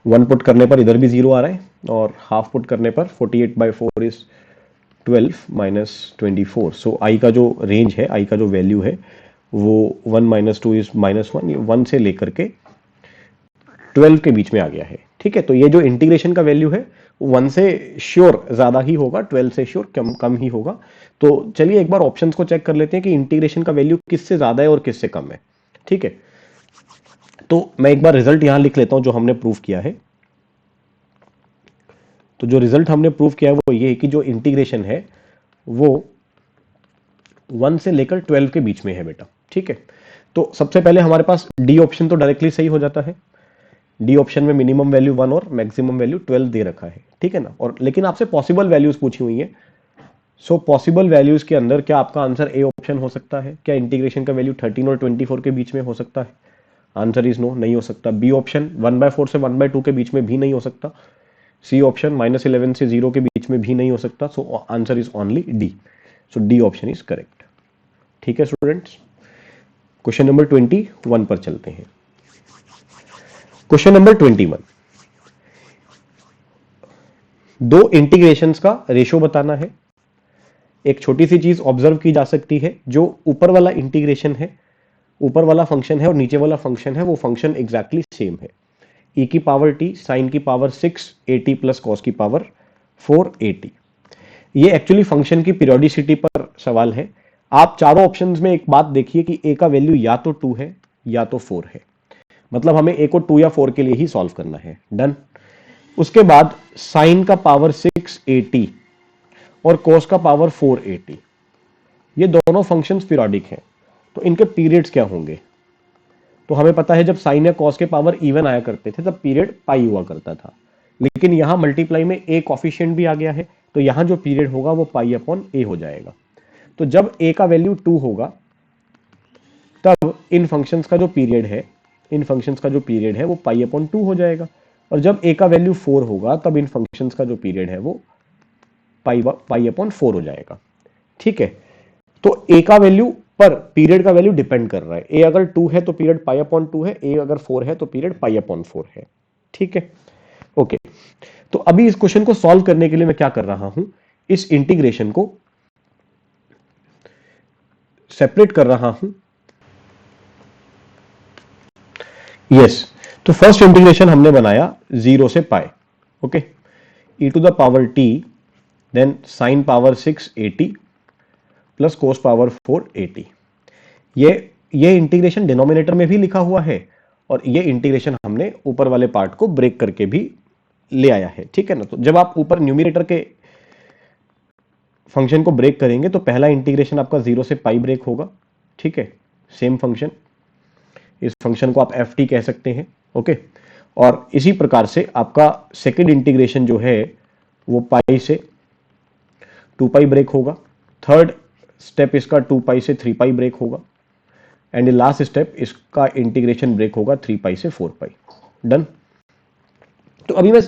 वन पुट करने पर इधर भी 0 आ रहा है, और हाफ पुट करने पर 48/4 इज 12 माइनस 24। सो आई का जो रेंज है, आई का जो वैल्यू है वो 1 माइनस 2 इज -1, 1 से लेकर के 12 के बीच में आ गया है, ठीक है। तो ये जो इंटीग्रेशन का वैल्यू है 1 से श्योर ज्यादा ही होगा, 12 से श्योर कम कम ही होगा। तो चलिए एक बार ऑप्शंस को चेक कर लेते हैं कि इंटीग्रेशन का वैल्यू किससे ज्यादा है और किससे कम है, ठीक है। तो मैं एक बार रिजल्ट यहां लिख लेता हूं जो हमने प्रूव किया है। तो जो रिजल्ट हमने प्रूव किया है वो ये है कि जो इंटीग्रेशन है वो 1 से लेकर 12 के बीच में है बेटा, ठीक है। तो सबसे पहले हमारे पास डी ऑप्शन तो डायरेक्टली सही हो जाता है। डी ऑप्शन में मिनिमम वैल्यू 1 और मैक्सिमम वैल्यू 12 दे रखा है, ठीक है ना। और लेकिन आपसे पॉसिबल वैल्यूज पूछी हुई है। सो पॉसिबल वैल्यूज के अंदर क्या आपका आंसर ए ऑप्शन हो सकता है? क्या इंटीग्रेशन का वैल्यू 13 और 24 के बीच में हो सकता है? आंसर इज नो, नहीं हो सकता। बी ऑप्शन 1/4 से 1/2 के बीच में भी नहीं हो सकता। सी ऑप्शन -11 से 0 के बीच में भी नहीं हो सकता। सो answer is only D. So D option is correct, ठीक है स्टूडेंट्स। क्वेश्चन नंबर 21 पर चलते हैं। क्वेश्चन नंबर 21, दो इंटीग्रेशंस का रेशो बताना है। एक छोटी सी चीज ऑब्जर्व की जा सकती है, जो ऊपर वाला इंटीग्रेशन है, ऊपर वाला फंक्शन है और नीचे वाला फंक्शन है, वो फंक्शन एग्जैक्टली सेम है। e की पावर t साइन की पावर 6 at प्लस कॉस की पावर 4 at। ये एक्चुअली फंक्शन की पीरियोडिसिटी पर सवाल है। आप चारों ऑप्शंस में एक बात देखिए कि a का वैल्यू या तो 2 है या तो 4 है, मतलब हमें a को 2 या 4 के लिए ही सॉल्व करना है। डन। उसके बाद साइन का पावर 6 at और कॉस का पावर 4 at, ये दोनों फंक्शंस पीरियोडिक हैं, तो इनके पीरियड्स क्या होंगे? तो हमें पता है जब साइन या कॉस के पावर इवन आया करते थे तब पीरियड पाई हुआ करता था, लेकिन यहां मल्टीप्लाई में ए कॉफिशिएंट भी आ गया है, तो यहां जो पीरियड होगा वो पाई अपॉन ए हो जाएगा। तो जब ए का वैल्यू 2 होगा तब इन फंक्शंस का जो पीरियड है, इन फंक्शंस का जो पीरियड है वो पाई अपॉन 2 हो जाएगा, और जब ए का वैल्यू 4 होगा तब इन फंक्शंस का जो पीरियड है वो पाई अपॉन 4 हो जाएगा, ठीक है। तो ए का वैल्यू पर पीरियड का वैल्यू डिपेंड कर रहा है। ए अगर 2 है तो पीरियड पाई अपॉन 2 है, ए अगर 4 है तो पीरियड पाई अपॉन 4 है, ठीक है। ओके, तो अभी इस क्वेश्चन को सॉल्व करने के लिए मैं क्या कर रहा हूं, इस इंटीग्रेशन को सेपरेट कर रहा हूं। यस, तो फर्स्ट इंटीग्रेशन हमने बनाया 0 से pi, okay, e to the power t then sine power 6 at plus cos power 4 at। ये इंटीग्रेशन डिनोमिनेटर में भी लिखा हुआ है, और ये इंटीग्रेशन हमने ऊपर वाले पार्ट को ब्रेक करके भी ले आया है, ठीक है ना। तो जब आप ऊपर न्यूमरेटर के फंक्शन को ब्रेक करेंगे तो पहला इंटीग्रेशन आपका 0 से पाई ब्रेक होगा, ठीक है, सेम फंक्शन, इस फंक्शन को आप एफ टी कह सकते हैं। ओके, और इसी प्रकार से आपका सेकेंड इंटीग्रेशन जो है वो पाई से 2 पाई ब्रेक होगा, थर्ड स्टेप इसका 2 पाई से 3 पाई ब्रेक होगा, एंड लास्ट स्टेप इसका इंटीग्रेशन ब्रेक होगा 3 पाई से 4 पाई। डन। तो अभी मैं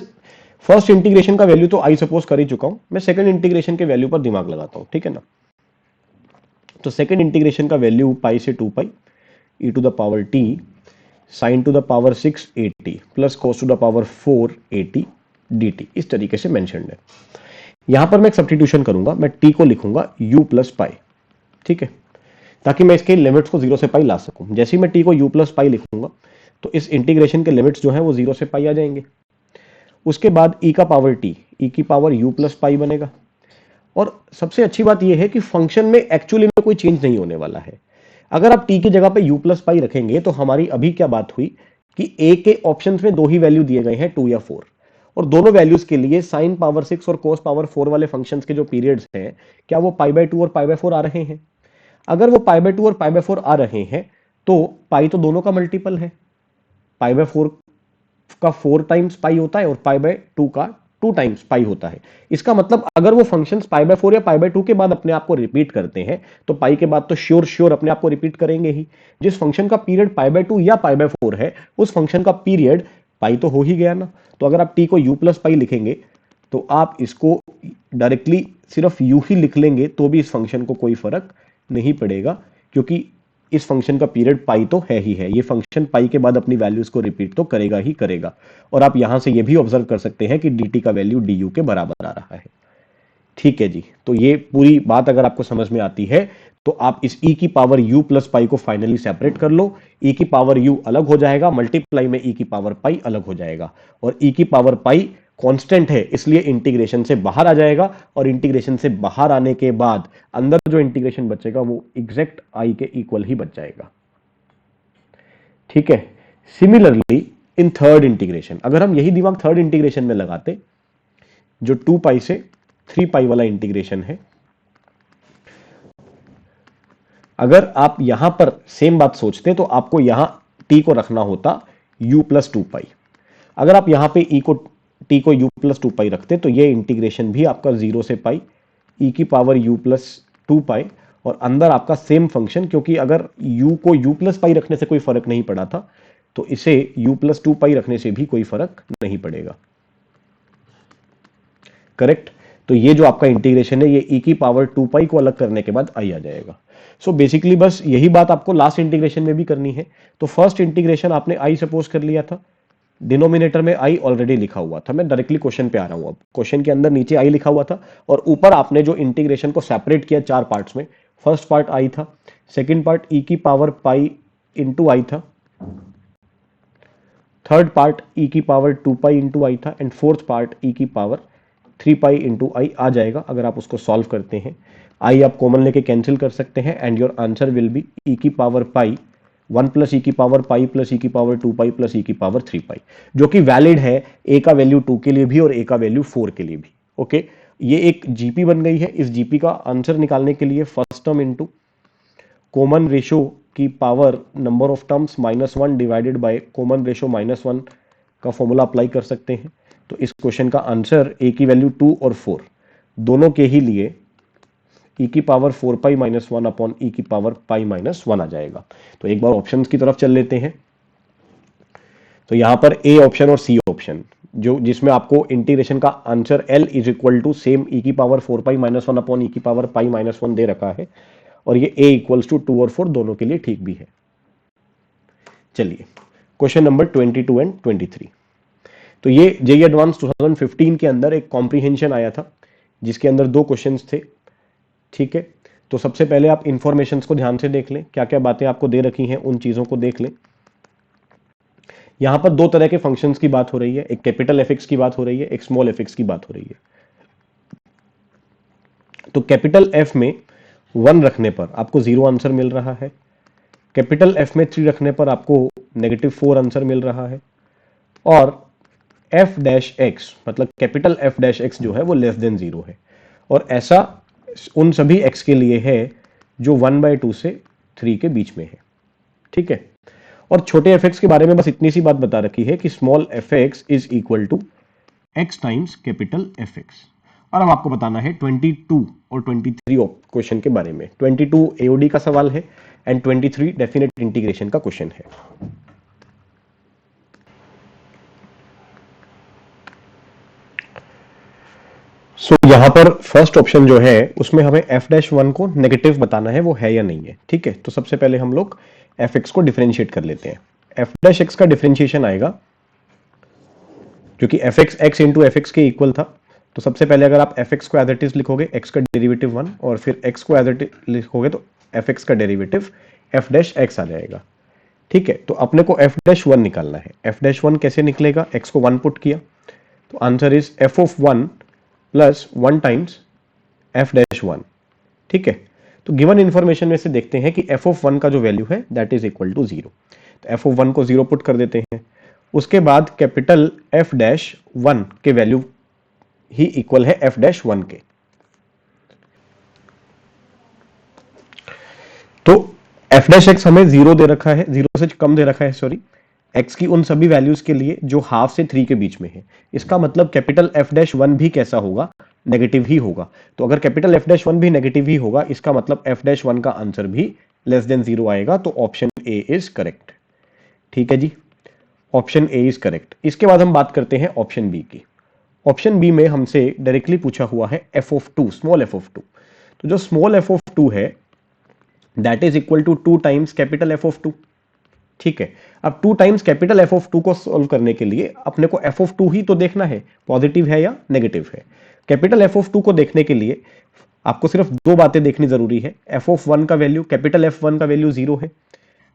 फर्स्ट इंटीग्रेशन का वैल्यू तो आई सपोज कर ही चुका हूं, मैं सेकंड इंटीग्रेशन के वैल्यू पर दिमाग लगाता हूं, ठीक है ना। तो सेकंड इंटीग्रेशन का वैल्यू पाई से 2 pi e to the power t sin to the power 6 at plus cos to the power 4 at dt, इस तरीके से मेंशन्ड है। यहां पर मैं एक सब्स्टिट्यूशन करूंगा, मैं t को लिखूंगा u प्लस पाई, ठीक है, ताकि मैं इसके लिमिट्स को 0 से पाई ला सकूं। जैसे ही मैं t को u प्लस पाई लिखूंगा तो इस इंटीग्रेशन के लिमिट्स जो है वो 0 से पाई आ जाएंगे। उसके बाद e का पावर t, e की पावर u प्लस पाई बनेगा। और सबसे अच्छी बात यह है कि फंक्शन में एक्चुअली में कोई चेंज नहीं होने वाला है। अगर आप t की जगह पे u प्लस पाई रखेंगे तो हमारी अभी क्या बात हुई कि a के ऑप्शंस में 2 ही वैल्यू दिए गए हैं, 2 या 4, और दोनों वैल्यूज के लिए साइन पावर 6 और कोस पावर 4 वाले फंक्शंस के जो पीरियड्स हैं, क्या वो पाई बाय 2 और पाई बाय 4 आ रहे हैं? अगर वो पाई बाय 2 और पाई बाय 4 आ रहे हैं तो पाई तो दोनों का मल्टीपल है, पाई बाय 4 का 4 टाइम्स पाई होता है और पाई बाय 2 का 2 टाइम्स पाई होता है। इसका मतलब अगर वो फंक्शंस पाई बाय 4 या पाई बाय 2 के बाद अपने आप को रिपीट करते हैं तो पाई के बाद तो श्योर अपने आप को रिपीट करेंगे ही। जिस फंक्शन का पीरियड पाई बाय 2 या पाई बाय 4 है उस फंक्शन का पीरियड पाई तो हो ही गया ना। तो अगर आप t को u प्लस पाई लिखेंगे तो आप इसको डायरेक्टली सिर्फ u ही लिख लेंगे तो भी इस फंक्शन को कोई फर्क नहीं पड़ेगा, क्योंकि इस फंक्शन का पीरियड पाई तो है ही है। ये फंक्शन पाई के बाद अपनी वैल्यूज को रिपीट तो करेगा ही करेगा। और आप यहां से ये भी ऑब्जर्व कर सकते हैं कि dt का वैल्यू du के बराबर आ रहा है। ठीक है जी, तो ये पूरी बात अगर आपको समझ में आती है तो आप इस e की पावर u प्लस पाई को फाइनली सेपरेट कर लो। e की पावर u अलग हो जाएगा, मल्टीप्लाई में e की पावर पाई अलग हो जाएगा, और e की पावर पाई कांस्टेंट है इसलिए इंटीग्रेशन से बाहर आ जाएगा, और इंटीग्रेशन से बाहर आने के बाद अंदर जो इंटीग्रेशन बचेगा वो एग्जैक्ट i के इक्वल ही बच जाएगा। ठीक है, सिमिलरली इन थर्ड इंटीग्रेशन, अगर हम यही दिमाग थर्ड इंटीग्रेशन में लगाते जो 2 पाई से 3 पाई वाला इंटीग्रेशन है, अगर आप यहां पर सेम बात सोचते तो आपको यहां t को रखना होता u प्लस 2 पाई। अगर आप यहां पे t को u प्लस 2 पाई रखते तो ये इंटीग्रेशन भी आपका 0 से पाई e की पावर u प्लस 2 पाई, और अंदर आपका सेम फंक्शन, क्योंकि अगर u को u प्लस पाई रखने से कोई फर्क नहीं पड़ा था तो इसे u प्लस 2 पाई रखने से भी कोई फर्क नहीं पड़ेगा। करेक्ट। तो ये जो आपका इंटीग्रेशन है ये e की पावर 2 पाई को अलग करने के बाद आई आ जाएगा। सो बेसिकली बस यही बात आपको लास्ट इंटीग्रेशन में भी करनी है। तो फर्स्ट इंटीग्रेशन आपने i सपोज कर लिया था, डिनोमिनेटर में i ऑलरेडी लिखा हुआ था। मैं डायरेक्टली क्वेश्चन पे आ रहा हूं। अब क्वेश्चन के अंदर नीचे i लिखा हुआ था और ऊपर आपने जो इंटीग्रेशन को सेपरेट किया 4 पार्ट्स में, फर्स्ट पार्ट i था, सेकेंड पार्ट e की पावर पाई इंटू आई था, थर्ड पार्ट e की पावर 2 पाई इंटू आई था, एंड फोर्थ पार्ट e की पावर 3 पाई इंटू आई आ जाएगा अगर आप उसको सॉल्व करते हैं। आई आप कॉमन लेके कैंसिल कर सकते हैं and your answer will be e की पावर पाई 1 प्लस e की पावर पाई प्लस e की पावर 2 पाई प्लस e की पावर 3 पाई, जो कि वैलिड है a का वैल्यू 2 के लिए भी और a का वैल्यू 4 के लिए भी। ओके, ये एक जीपी बन गई है। इस जीपी का आंसर निकालने के लिए first term into common ratio की power number of terms -1 divided by common ratio -1 का फॉर्मूला अप्लाई कर सकते हैं। तो इस क्वेश्चन का आंसर a की वैल्यू 2 और 4 दोनों के ही लिए e की पावर 4 पाई -1 अपॉन e की पावर पाई -1 आ जाएगा। तो एक बार ऑप्शंस की तरफ चल लेते हैं। तो यहां पर a ऑप्शन और c ऑप्शन जो जिसमें आपको इंटीग्रेशन का answer l is equal to same e की पावर 4 पाई -1 अपॉन e की पावर पाई -1 दे रखा है, और ये a इक्वल्स टू 2 और 4 दोनों के लिए ठीक भी है। चलिए क्वेश्चन नंबर 22 एंड 23। तो ये जेईई एडवांस 2015 के अंदर एक कॉम्प्रिहेंशन आया था जिसके अंदर 2 क्वेश्चंस थे। ठीक है, तो सबसे पहले आप इंफॉर्मेशंस को ध्यान से देख लें, क्या क्या बातें आपको दे रखी हैं उन चीजों को देख लें। यहां पर 2 तरह के फंक्शंस की बात हो रही है, एक कैपिटल fx की बात हो रही है, एक स्मॉल fx की बात हो रही है। तो कैपिटल f में 1 रखने पर आपको 0 आंसर मिल रहा है, कैपिटल f में 3 रखने पर आपको -4 आंसर मिल रहा है, और f डैश x मतलब कैपिटल f डैश x जो है वो लेस देन 0 है। और ऐसा उन सभी x के लिए है जो 1/2 से 3 के बीच में है। ठीक है, और छोटे एफ एक्स के बारे में बस इतनी सी बात बता रखी है कि small f x is equal to x times capital F x. और अब आपको बताना है 22 और 23 क्वेश्चन के बारे में। 22 एओडी का सवाल है एंड 23 डेफिनेट इंटीग्रेशन का क्वेश्चन है। सो यहां पर फर्स्ट ऑप्शन जो है उसमें हमें f-1 को नेगेटिव बताना है, वो है या नहीं है। ठीक है, तो सबसे पहले हम लोग f(x) को डिफरेंशिएट कर लेते हैं। f'(x) का डिफरेंशिएशन आएगा क्योंकि f(x) x इंटू एफ के इक्वल था, तो सबसे पहले अगर आप f(x) को एज इट इज लिखोगे, x का डेरिवेटिव 1, और फिर x को एज इट इज लिखोगे तो f(x) का डेरिवेटिव f'(x) आ जाएगा। ठीक है, तो अपने को f'(1) निकालना है। f'(1) कैसे निकलेगा? x को 1 पुट किया तो answer is f(1) plus 1 times f'(1). ठीक है, तो गिवन इंफॉर्मेशन में से देखते हैं कि f(1) का जो वैल्यू है दैट इज इक्वल टू 0, तो f(1) को 0 पुट कर देते हैं। उसके बाद कैपिटल f'(1) के वैल्यू ही इक्वल है f'(1) के। तो f'(x) हमें 0 दे रखा है, 0 से कम दे रखा है, सॉरी, x की उन सभी वैल्यूज के लिए जो हाफ से 3 के बीच में है। इसका मतलब कैपिटल f'(1) भी कैसा होगा? नेगेटिव ही होगा। तो अगर कैपिटल f'(1) भी नेगेटिव ही होगा, इसका मतलब f'(1) का आंसर भी लेस देन 0 आएगा, तो ऑप्शन ए इज करेक्ट। ठीक है जी, ऑप्शन ए इज करेक्ट। इसके बाद हम बात करते हैं ऑप्शन बी की। ऑप्शन बी में हमसे डायरेक्टली पूछा हुआ है f(2), स्मॉल f(2). तो जो स्मॉल f(2) है that is equal to 2 times capital f(2). ठीक है, अब 2 टाइम्स कैपिटल f(2) को सॉल्व करने के लिए अपने को f(2) ही तो देखना है, पॉजिटिव है या नेगेटिव है। कैपिटल f(2) को देखने के लिए आपको सिर्फ दो बातें देखनी जरूरी है। f(1) का वैल्यू, कैपिटल F1 का वैल्यू 0 है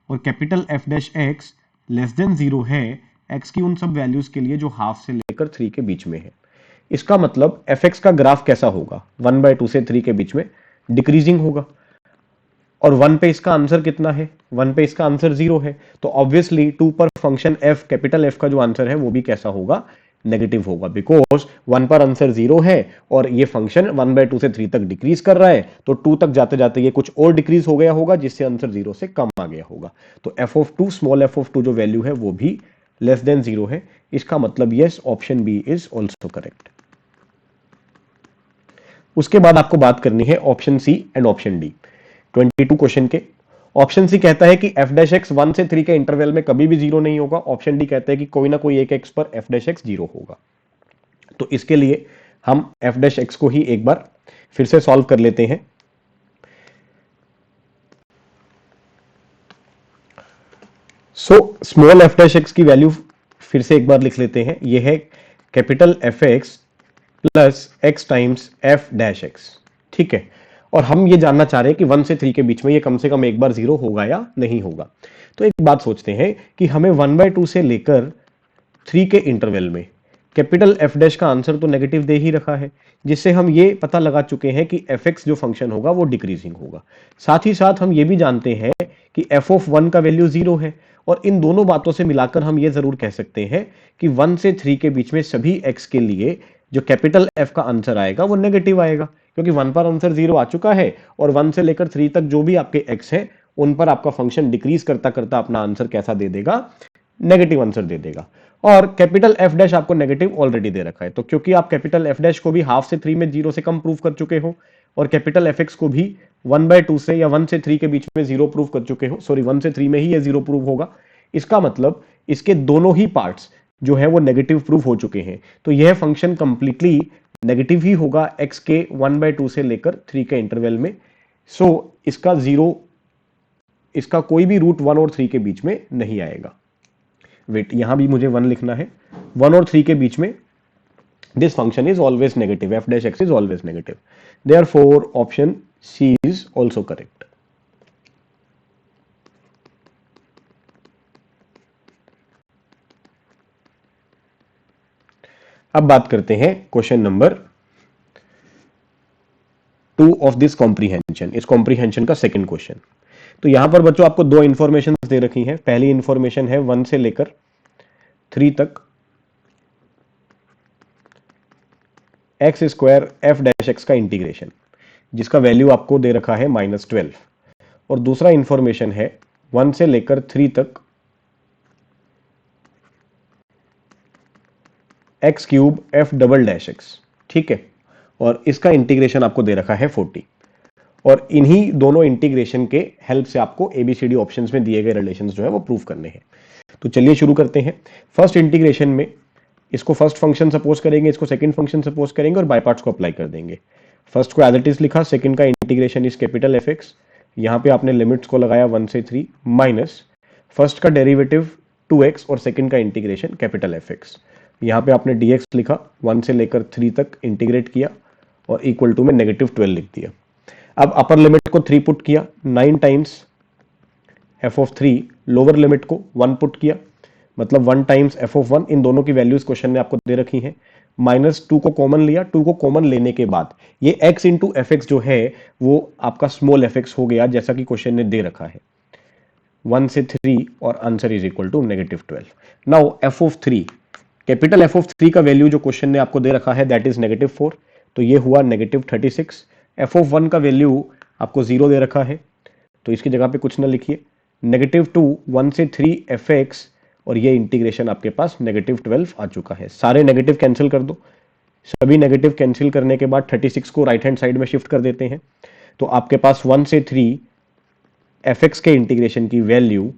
और कैपिटल f'(x) लेस देन 0 है x की उन सब वैल्यूज के लिए जो हाफ से लेकर 3 के बीच में है। इसका मतलब f(x) का ग्राफ कैसा होगा? 1/2 से 3 के बीच में डिक्रीजिंग होगा। और 1 पे इसका आंसर कितना है? 1 पे इसका आंसर 0 है, तो ऑब्वियसली 2 पर फंक्शन f, कैपिटल F का जो आंसर है वो भी कैसा होगा? नेगेटिव होगा, बिकॉज 1 पर आंसर 0 है और ये फंक्शन 1/2 से 3 तक डिक्रीज कर रहा है, तो 2 तक जाते जाते ये कुछ और डिक्रीज हो गया होगा जिससे आंसर 0 से कम आ गया होगा। तो f(2), स्मॉल f(2) जो वैल्यू है वो भी लेस देन 0 है। इसका मतलब yes, option B is also correct. उसके बाद आपको बात करनी है option C and option D. 22 question के ऑप्शन सी कहता है कि f'(x) 1 से 3 के इंटरवल में कभी भी 0 नहीं होगा। ऑप्शन डी कहता है कि कोई ना कोई एक x पर f'(x) 0 होगा। तो इसके लिए हम f'(x) को ही एक बार फिर से सॉल्व कर लेते हैं। सो स्मॉल f'(x) की वैल्यू फिर से एक बार लिख लेते हैं। यह है capital f(x) plus x times f'(x). ठीक है, और हम ये जानना चाह रहे हैं कि 1 से 3 के बीच में ये कम से कम एक बार 0 होगा या नहीं होगा। तो एक बात सोचते हैं कि हमें 1/2 से लेकर 3 के इंटरवल में कैपिटल f' का आंसर तो नेगेटिव दे ही रखा है, जिससे हम ये पता लगा चुके हैं कि f(x) जो फंक्शन होगा वो डिक्रीजिंग होगा। साथ ही साथ हम ये भी जानते हैं कि f(1) का वैल्यू 0 है, और इन दोनों बातों से मिलाकर हम ये जरूर कह सकते हैं कि 1 से 3 के बीच में सभी x के लिए जो कैपिटल F का आंसर आएगा वो नेगेटिव आएगा, क्योंकि 1 पर आंसर 0 आ चुका है और 1 से लेकर 3 तक जो भी आपके x है उन पर आपका फंक्शन डिक्रीज करता करता अपना आंसर कैसा दे देगा? नेगेटिव आंसर दे देगा। और कैपिटल f' आपको नेगेटिव ऑलरेडी दे रखा है, तो क्योंकि आप कैपिटल f' को भी हाफ से 3 में 0 से कम प्रूव कर चुके हो और कैपिटल f(x) को भी 1/2 से या 1 से 3 के बीच में 0 प्रूव कर चुके हो, सॉरी 1 से 3 में ही ये 0 प्रूव होगा, इसका मतलब इसके दोनों ही पार्ट्स जो है वो नेगेटिव प्रूव हो चुके हैं। तो यह फंक्शन कंप्लीटली नेगेटिव ही होगा x के 1/2 से लेकर 3 के इंटरवल में। सो इसका 0, इसका कोई भी रूट 1 और 3 के बीच में नहीं आएगा। वेट, यहां भी मुझे 1 लिखना है। 1 और 3 के बीच में this function is always negative, f'(x) is always negative, therefore option C is also correct. अब बात करते हैं question number 2 of this comprehension, इस कॉम्प्रीहेंशन का सेकंड क्वेश्चन। तो यहां पर बच्चों आपको दो इंफॉर्मेशन दे रखी हैं। पहली इंफॉर्मेशन है 1 से लेकर 3 तक x² f'(x) का इंटीग्रेशन, जिसका वैल्यू आपको दे रखा है -12, और दूसरा इंफॉर्मेशन है 1 से लेकर 3 तक x cube F double dash x, ठीक है, और इसका इंटीग्रेशन आपको दे रखा है 40, और इन्हीं दोनों इंटीग्रेशन के हेल्प से आपको एबीसीडी ऑप्शंस में दिए गए रिलेशंस जो है वो प्रूव करने हैं। तो चलिए शुरू करते हैं। फर्स्ट इंटीग्रेशन में इसको फर्स्ट फंक्शन सपोज करेंगे, इसको सेकंड फंक्शन सपोज करेंगे और बाय पार्ट्स को अप्लाई कर देंगे। फर्स्ट को एज इट इज लिखा, सेकंड का integration is capital F x, यहां पे आपने लिमिट्स को लगाया 1 से 3 माइनस फर्स्ट का डेरिवेटिव 2x और सेकंड का इंटीग्रेशन कैपिटल एफ एक्स, यहां पे आपने dx लिखा, 1 से लेकर 3 तक इंटीग्रेट किया और इक्वल टू में -12 लिख दिया। अब अपर लिमिट को 3 पुट किया, 9 times f of 3, lower limit को 1 पुट किया, मतलब 1 टाइम्स f ऑफ 1, इन दोनों की वैल्यूज क्वेश्चन ने आपको दे रखी हैं। -2 को कॉमन लिया, 2 को कॉमन लेने के बाद ये x इंटू एफ एक्स जो है वो आपका स्मॉल एफ एक्स हो गया, जैसा कि क्वेश्चन ने दे रखा है 1 से 3 और answer is equal to -12। Now f of 3, capital f of 3 का वैल्यू जो क्वेश्चन ने आपको दे रखा है दैट इज -4, तो ये हुआ -36। f ऑफ 1 का वैल्यू आपको 0 दे रखा है, तो इसकी जगह पे कुछ ना लिखिए, -2 1 से 3 एफ एक्स, और ये इंटीग्रेशन आपके पास -12 आ चुका है। सारे नेगेटिव कैंसिल कर दो, सभी नेगेटिव कैंसिल करने के बाद 36 को राइट हैंड साइड में शिफ्ट कर देते हैं, तो आपके पास 1 से 3 एफ एक्स के इंटीग्रेशन की वैल्यू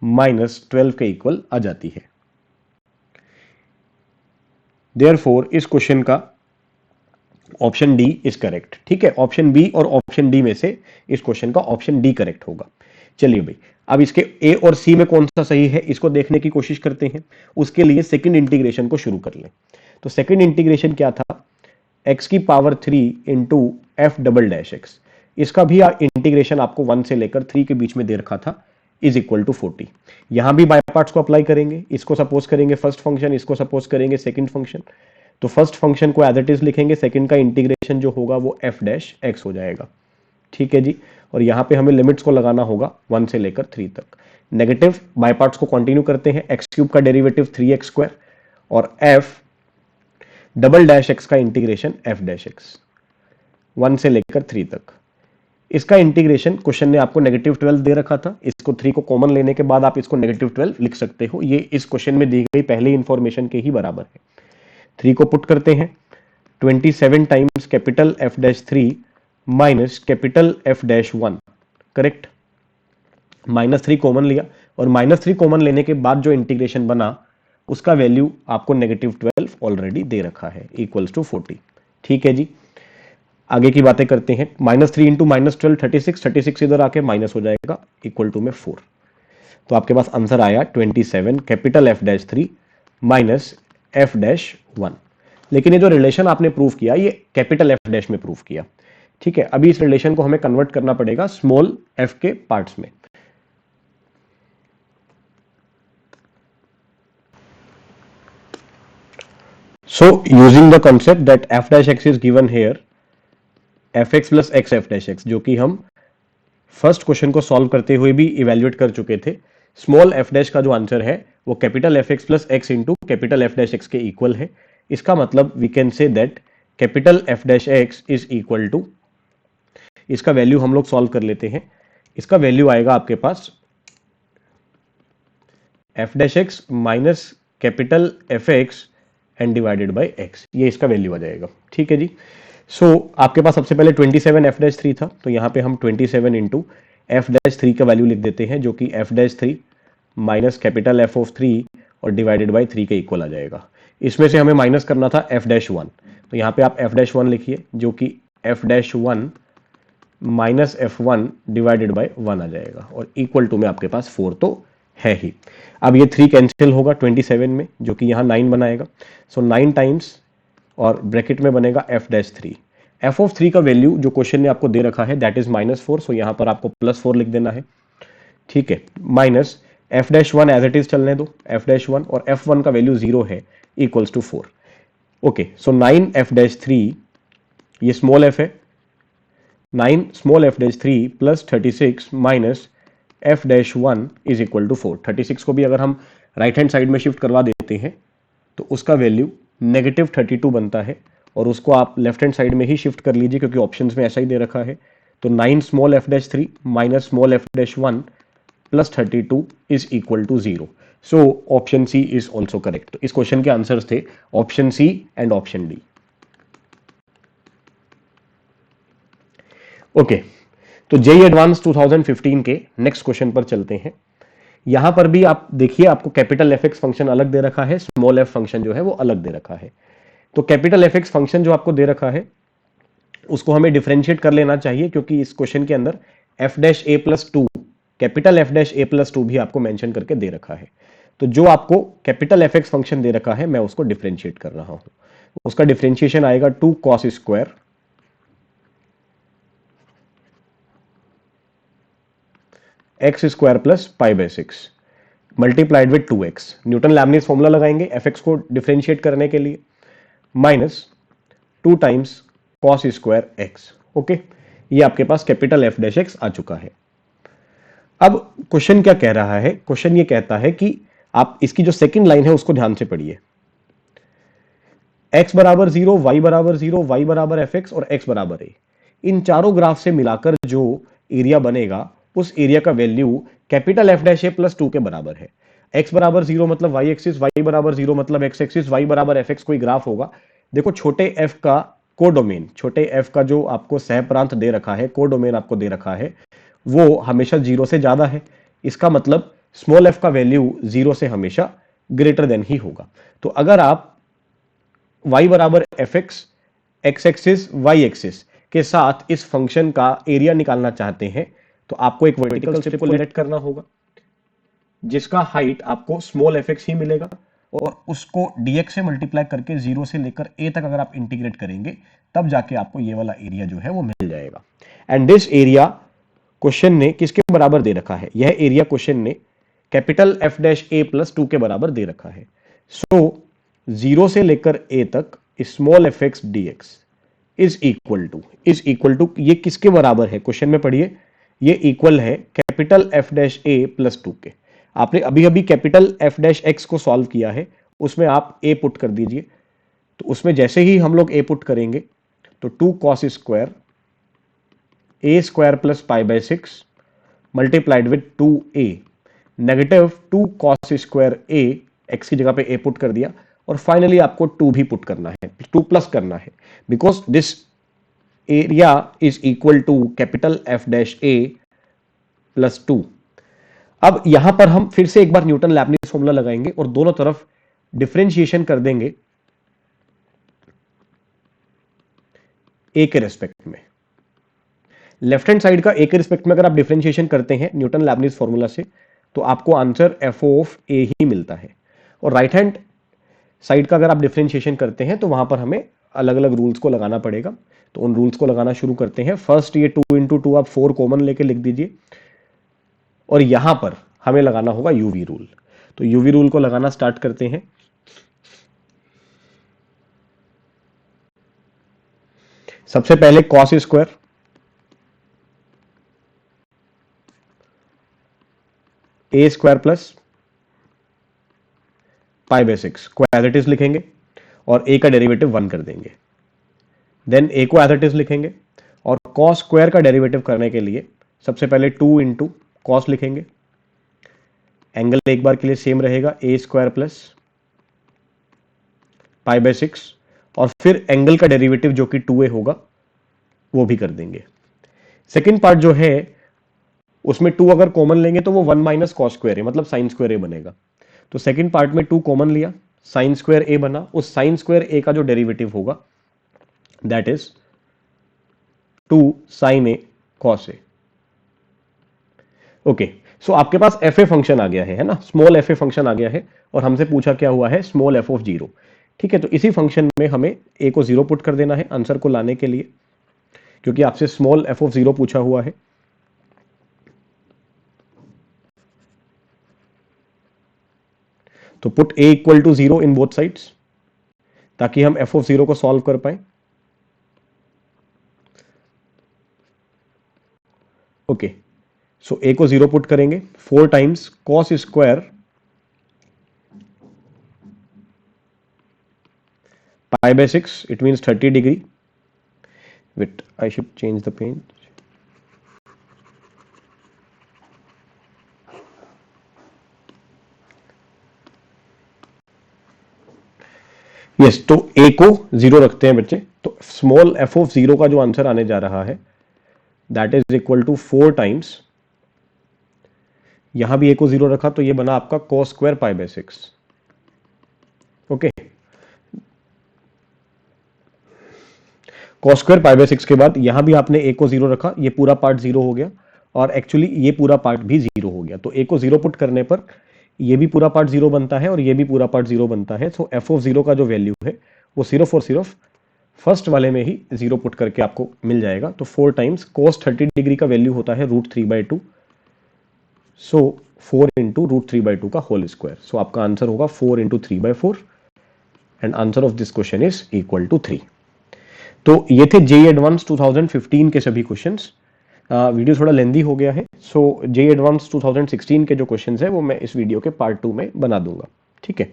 -12 के इक्वल आ जाती है। देयरफॉर इस क्वेश्चन का ऑप्शन डी इज करेक्ट, ठीक है, ऑप्शन बी और ऑप्शन डी में से इस क्वेश्चन का ऑप्शन डी करेक्ट होगा। चलिए भाई, अब इसके ए और सी में कौन सा सही है इसको देखने की कोशिश करते हैं। उसके लिए सेकंड इंटीग्रेशन को शुरू कर लें। तो सेकंड इंटीग्रेशन क्या था, x की power 3 into F double dash x, इसका भी इंटीग्रेशन आपको 1 से लेकर 3 के बीच में दे रखा था, इज इक्वल टू 40। यहां भी बाय पार्ट्स को अप्लाई करेंगे, इसको सपोज करेंगे फर्स्ट फंक्शन, इसको सपोज करेंगे सेकंड फंक्शन। तो फर्स्ट फंक्शन को एज इट इज लिखेंगे, सेकंड का इंटीग्रेशन जो होगा वो एफ डैश एक्स हो जाएगा, ठीक है जी, और यहां पे हमें लिमिट्स को लगाना होगा 1 से लेकर 3 तक। नेगेटिव बाय पार्ट्स को कंटिन्यू करते हैं, एक्स क्यूब का डेरिवेटिव 3x² और एफ डबल डैश एक्स का इंटीग्रेशन एफ डैश एक्स 1 से लेकर 3 तक। इसका इंटीग्रेशन क्वेश्चन ने आपको -12 दे रखा था, इसको 3 को कॉमन लेने के बाद आप इसको -12 लिख सकते हो, ये इस क्वेश्चन में दी गई पहली इंफॉर्मेशन के ही बराबर है। 3 को पुट करते हैं, 27 times capital F dash 3 minus capital F dash 1, correct, -3 common लिया और -3 कॉमन लेने के बाद जो इंटीग्रेशन बना उसका वैल्यू आपको -12 ऑलरेडी दे रखा है, इक्वल्स टू 40, ठीक है जी। आगे की बातें करते हैं, -3 इंटू -12 36 इधर आके माइनस हो जाएगा, इक्वल टू में 4, तो आपके पास आंसर आया 27 capital F dash 3 minus f dash 1। लेकिन ये जो रिलेशन आपने प्रूव किया ये कैपिटल एफ डैश में प्रूव किया, ठीक है। अभी इस रिलेशन को हमें कन्वर्ट करना पड़ेगा स्मॉल एफ के पार्ट्स में। So using the concept that f dash x is given here, fx plus x f dash x, जो कि हम फर्स्ट क्वेश्चन को सॉल्व करते हुए भी इवेल्युएट कर चुके थे, स्मॉल f डैश का जो आंसर है वो capital F x plus x into capital F dash x के इक्वल है। इसका मतलब we can say that capital F dash x is equal to, इसका वैल्यू हम लोग सॉल्व कर लेते हैं, इसका वैल्यू आएगा आपके पास f dash x minus capital F x and divided by x, ये इसका वैल्यू आ जाएगा, ठीक है जी। सो आपके पास सबसे पहले 27 एफ डैश 3 था, तो यहां पे हम 27 इंटू एफ डैश 3 का वैल्यू लिख देते हैं, जो कि F dash 3 minus capital F of 3 और डिवाइडेड बाय 3 के इक्वल आ जाएगा। इसमें से हमें माइनस करना था एफ डैश 1, तो यहाँ पे आप एफ डैश 1 लिखिए, जो कि F dash 1 minus F 1 divided bye 1 आ जाएगा, और इक्वल टू में आपके पास 4 तो है ही। अब ये 3 कैंसिल होगा 27 में, जो कि यहाँ 9 बनाएगा, सो 9 टाइम्स और ब्रैकेट में बनेगा एफ डैश 3। एफ ऑफ 3 का वैल्यू जो क्वेश्चन ने आपको दे रखा है दैट इज -4, सो यहाँ पर आपको +4 लिख देना है, ठीक है, minus f dash 1 as it is चलने दो, एफ डैश 1 और एफ 1 का वैल्यू 0 है, equals to 4। Okay, so 9 f dash 3, ये स्मॉल एफ है, 9 small f dash 3 plus 36 minus f dash 1 is equal to 4। 36 को भी अगर हम राइट हैंड साइड में शिफ्ट करवा देते हैं तो उसका वैल्यू -32 बनता है, और उसको आप लेफ्ट हैंड साइड में ही शिफ्ट कर लीजिए क्योंकि ऑप्शंस में ऐसा ही दे रखा है, तो 9 small f dash 3 minus small f dash 1 plus 32 is equal to 0। So option C is also correct. इस क्वेश्चन के आंसर्स थे option C and option D. Okay, तो जेई एडवांस 2015 के नेक्स्ट क्वेश्चन पर चलते हैं। यहां पर भी आप देखिए, आपको कैपिटल एफ एक्स फंक्शन अलग दे रखा है, स्मॉल एफ फंक्शन जो है वो अलग दे रखा है। तो कैपिटल एफ एक्स फंक्शन जो आपको दे रखा है उसको हमें डिफरेंशिएट कर लेना चाहिए, क्योंकि इस क्वेश्चन के अंदर f dash a plus two, capital F dash a plus two भी आपको मेंशन करके दे रखा है। तो जो आपको कैपिटल एफ एक्स फंक्शन दे रखा है मैं उसको डिफरेंशिएट कर रहा हूं। उसका डिफरेंशिएशन आएगा 2 cos square x square plus pi by 6 multiplied with 2x। Newton Leibniz formula लगाएंगे एफ एक्स को डिफरेंशिएट करने के लिए, minus 2 times cos square x. Okay, ये आपके पास कैपिटल एफ डैश एक्स आ चुका है। अब क्वेश्चन क्या कह रहा है? क्वेश्चन ये कहता है कि आप इसकी जो सेकंड लाइन है उसको ध्यान से पढ़िए। x बराबर 0, y बराबर 0, y बराबर एफ एक्स और x बराबर ए, इन चारों ग्राफ से मिलाकर जो एरिया बनेगा उस एरिया का value capital F dash a plus 2 के बराबर है। x बराबर 0 मतलब y एक्सिस, y बराबर 0 मतलब x एक्सिस, y बराबर एफ एक्स कोई ग्राफ होगा। देखो छोटे f का कोडोमेन, छोटे f का जो आपको सह प्रांत दे रखा है, कोडोमेन आपको दे रखा है, वो हमेशा 0 से ज्यादा है। इसका मतलब स्मॉल f का वैल्यू 0 से हमेशा ग्रेटर देन ही होगा। तो अगर आप y बराबर f x, x axis, y axis के साथ इस फंक्शन का एरिया निकालना चाहते हैं तो आपको एक वर्टिकल स्ट्रिप को लेट करना होगा जिसका हाइट आपको स्मॉल एफ एक्स ही मिलेगा, और उसको dx से मल्टीप्लाई करके 0 से लेकर a तक अगर आप इंटीग्रेट करेंगे तब जाके आपको ये वाला एरिया जो है वो मिल जाएगा। एंड दिस एरिया क्वेश्चन ने किसके बराबर दे रखा है? यह एरिया क्वेश्चन ने capital F dash a plus 2 के बराबर दे रखा है। सो 0 से लेकर a तक small f x d x is equal to ये किसके बराबर है? क्वेश्चन में पढ़िए, ये इक्वल है capital F dash a plus 2 के। आपने अभी अभी कैपिटल एफ डैश एक्स को सॉल्व किया है, उसमें आप a पुट कर दीजिए। तो उसमें जैसे ही हम लोग a पुट करेंगे तो 2 cos square A square plus pi by 6 multiplied with 2a, negative 2 cos square A, x की जगह पे a पुट कर दिया, और फाइनली आपको 2 भी पुट करना है, 2 प्लस करना है, because this area is equal to capital F dash a plus 2। अब यहां पर हम फिर से एक बार न्यूटन लैबनिज फॉर्मूला लगाएंगे और दोनों तरफ डिफरेंशिएशन कर देंगे ए के रेस्पेक्ट में। लेफ्ट हैंड साइड का ए के रिस्पेक्ट में अगर आप डिफरेंशिएशन करते हैं न्यूटन लैबनिज फॉर्मूला से तो आपको आंसर एफ ऑफ ए ही मिलता है, और राइट हैंड साइड का अगर आप डिफरेंशिएशन करते हैं तो वहां पर हमें अलग अलग रूल्स को लगाना पड़ेगा। तो उन रूल्स को लगाना शुरू करते हैं। फर्स्ट ये 2 इंटू 2 आप 4 कॉमन लेके लिख दीजिए, और यहां पर हमें लगाना होगा यूवी रूल। तो यूवी रूल को लगाना स्टार्ट करते हैं। सबसे पहले cos square A square plus pi by 6 को एज इट इज लिखेंगे और ए का डेरिवेटिव 1 कर देंगे। देन ए को एज इट इज लिखेंगे, और कॉस स्क्वायर का डेरिवेटिव करने के लिए सबसे पहले 2 इंटू कॉस लिखेंगे। एंगल एक बार के लिए सेम रहेगा, ए स्क्वायर प्लस पाई बाय 6, और फिर एंगल का डेरिवेटिव जो कि 2a होगा वो भी कर देंगे। सेकेंड पार्ट जो है उसमें 2 अगर कॉमन लेंगे तो वो 1 माइनस कॉस स्क्वायर है, मतलब साइन स्क्वायर ए बनेगा। तो सेकेंड पार्ट में 2 कॉमन लिया, साइन स्क्वायर ए बना। उस साइन स्क्वायर ए का जो डेरिवेटिव होगा that is 2 sine a cos a. Okay, so आपके पास एफ ए फंक्शन आ गया है ना, स्मॉल एफ ए फंक्शन आ गया है, और हमसे पूछा क्या हुआ है? Small f of 0। ठीक है, तो इसी फंक्शन में हमें ए को 0 पुट कर देना है आंसर को लाने के लिए, क्योंकि आपसे स्मॉल एफ ऑफ 0 पूछा हुआ है। तो put a equal to 0 in both sides ताकि हम एफ ऑफ 0 को सॉल्व कर पाए। ओके, सो ए को 0 पुट करेंगे, 4 times cos square pi by 6, it means 30 degree. Wait, I should change the page. Yes, तो ए को 0 रखते हैं बच्चे, तो स्मॉल एफ ऑफ 0 का जो आंसर आने जा रहा है that is equal to 4 times, यहां भी ए को 0 रखा तो ये बना आपका cos square pi by 6। Okay, cos square pi by 6 के बाद यहां भी आपने ए को 0 रखा, ये पूरा पार्ट 0 हो गया और एक्चुअली ये पूरा पार्ट भी 0 हो गया। तो ए को 0 पुट करने पर ये भी पूरा पार्ट 0 बनता है और ये भी पूरा पार्ट 0 बनता है। सो एफ ऑफ 0 का जो वैल्यू है वो सिर्फ और सिर्फ फर्स्ट वाले में ही 0 पुट करके आपको मिल जाएगा। तो 4 टाइम्स cos 30 डिग्री का वैल्यू होता है √3/2, सो 4 इंटू √3/2 का होल स्क्वायर। सो आपका आंसर होगा 4 into 3/4 and answer of this question is equal to 3। तो ये थे जेईई एडवांस 2015 के सभी क्वेश्चंस। वीडियो थोड़ा लेंदी हो गया है, सो जेईई एडवांस 2016 के जो क्वेश्चंस है वो मैं इस वीडियो के पार्ट 2 में बना दूंगा। ठीक है।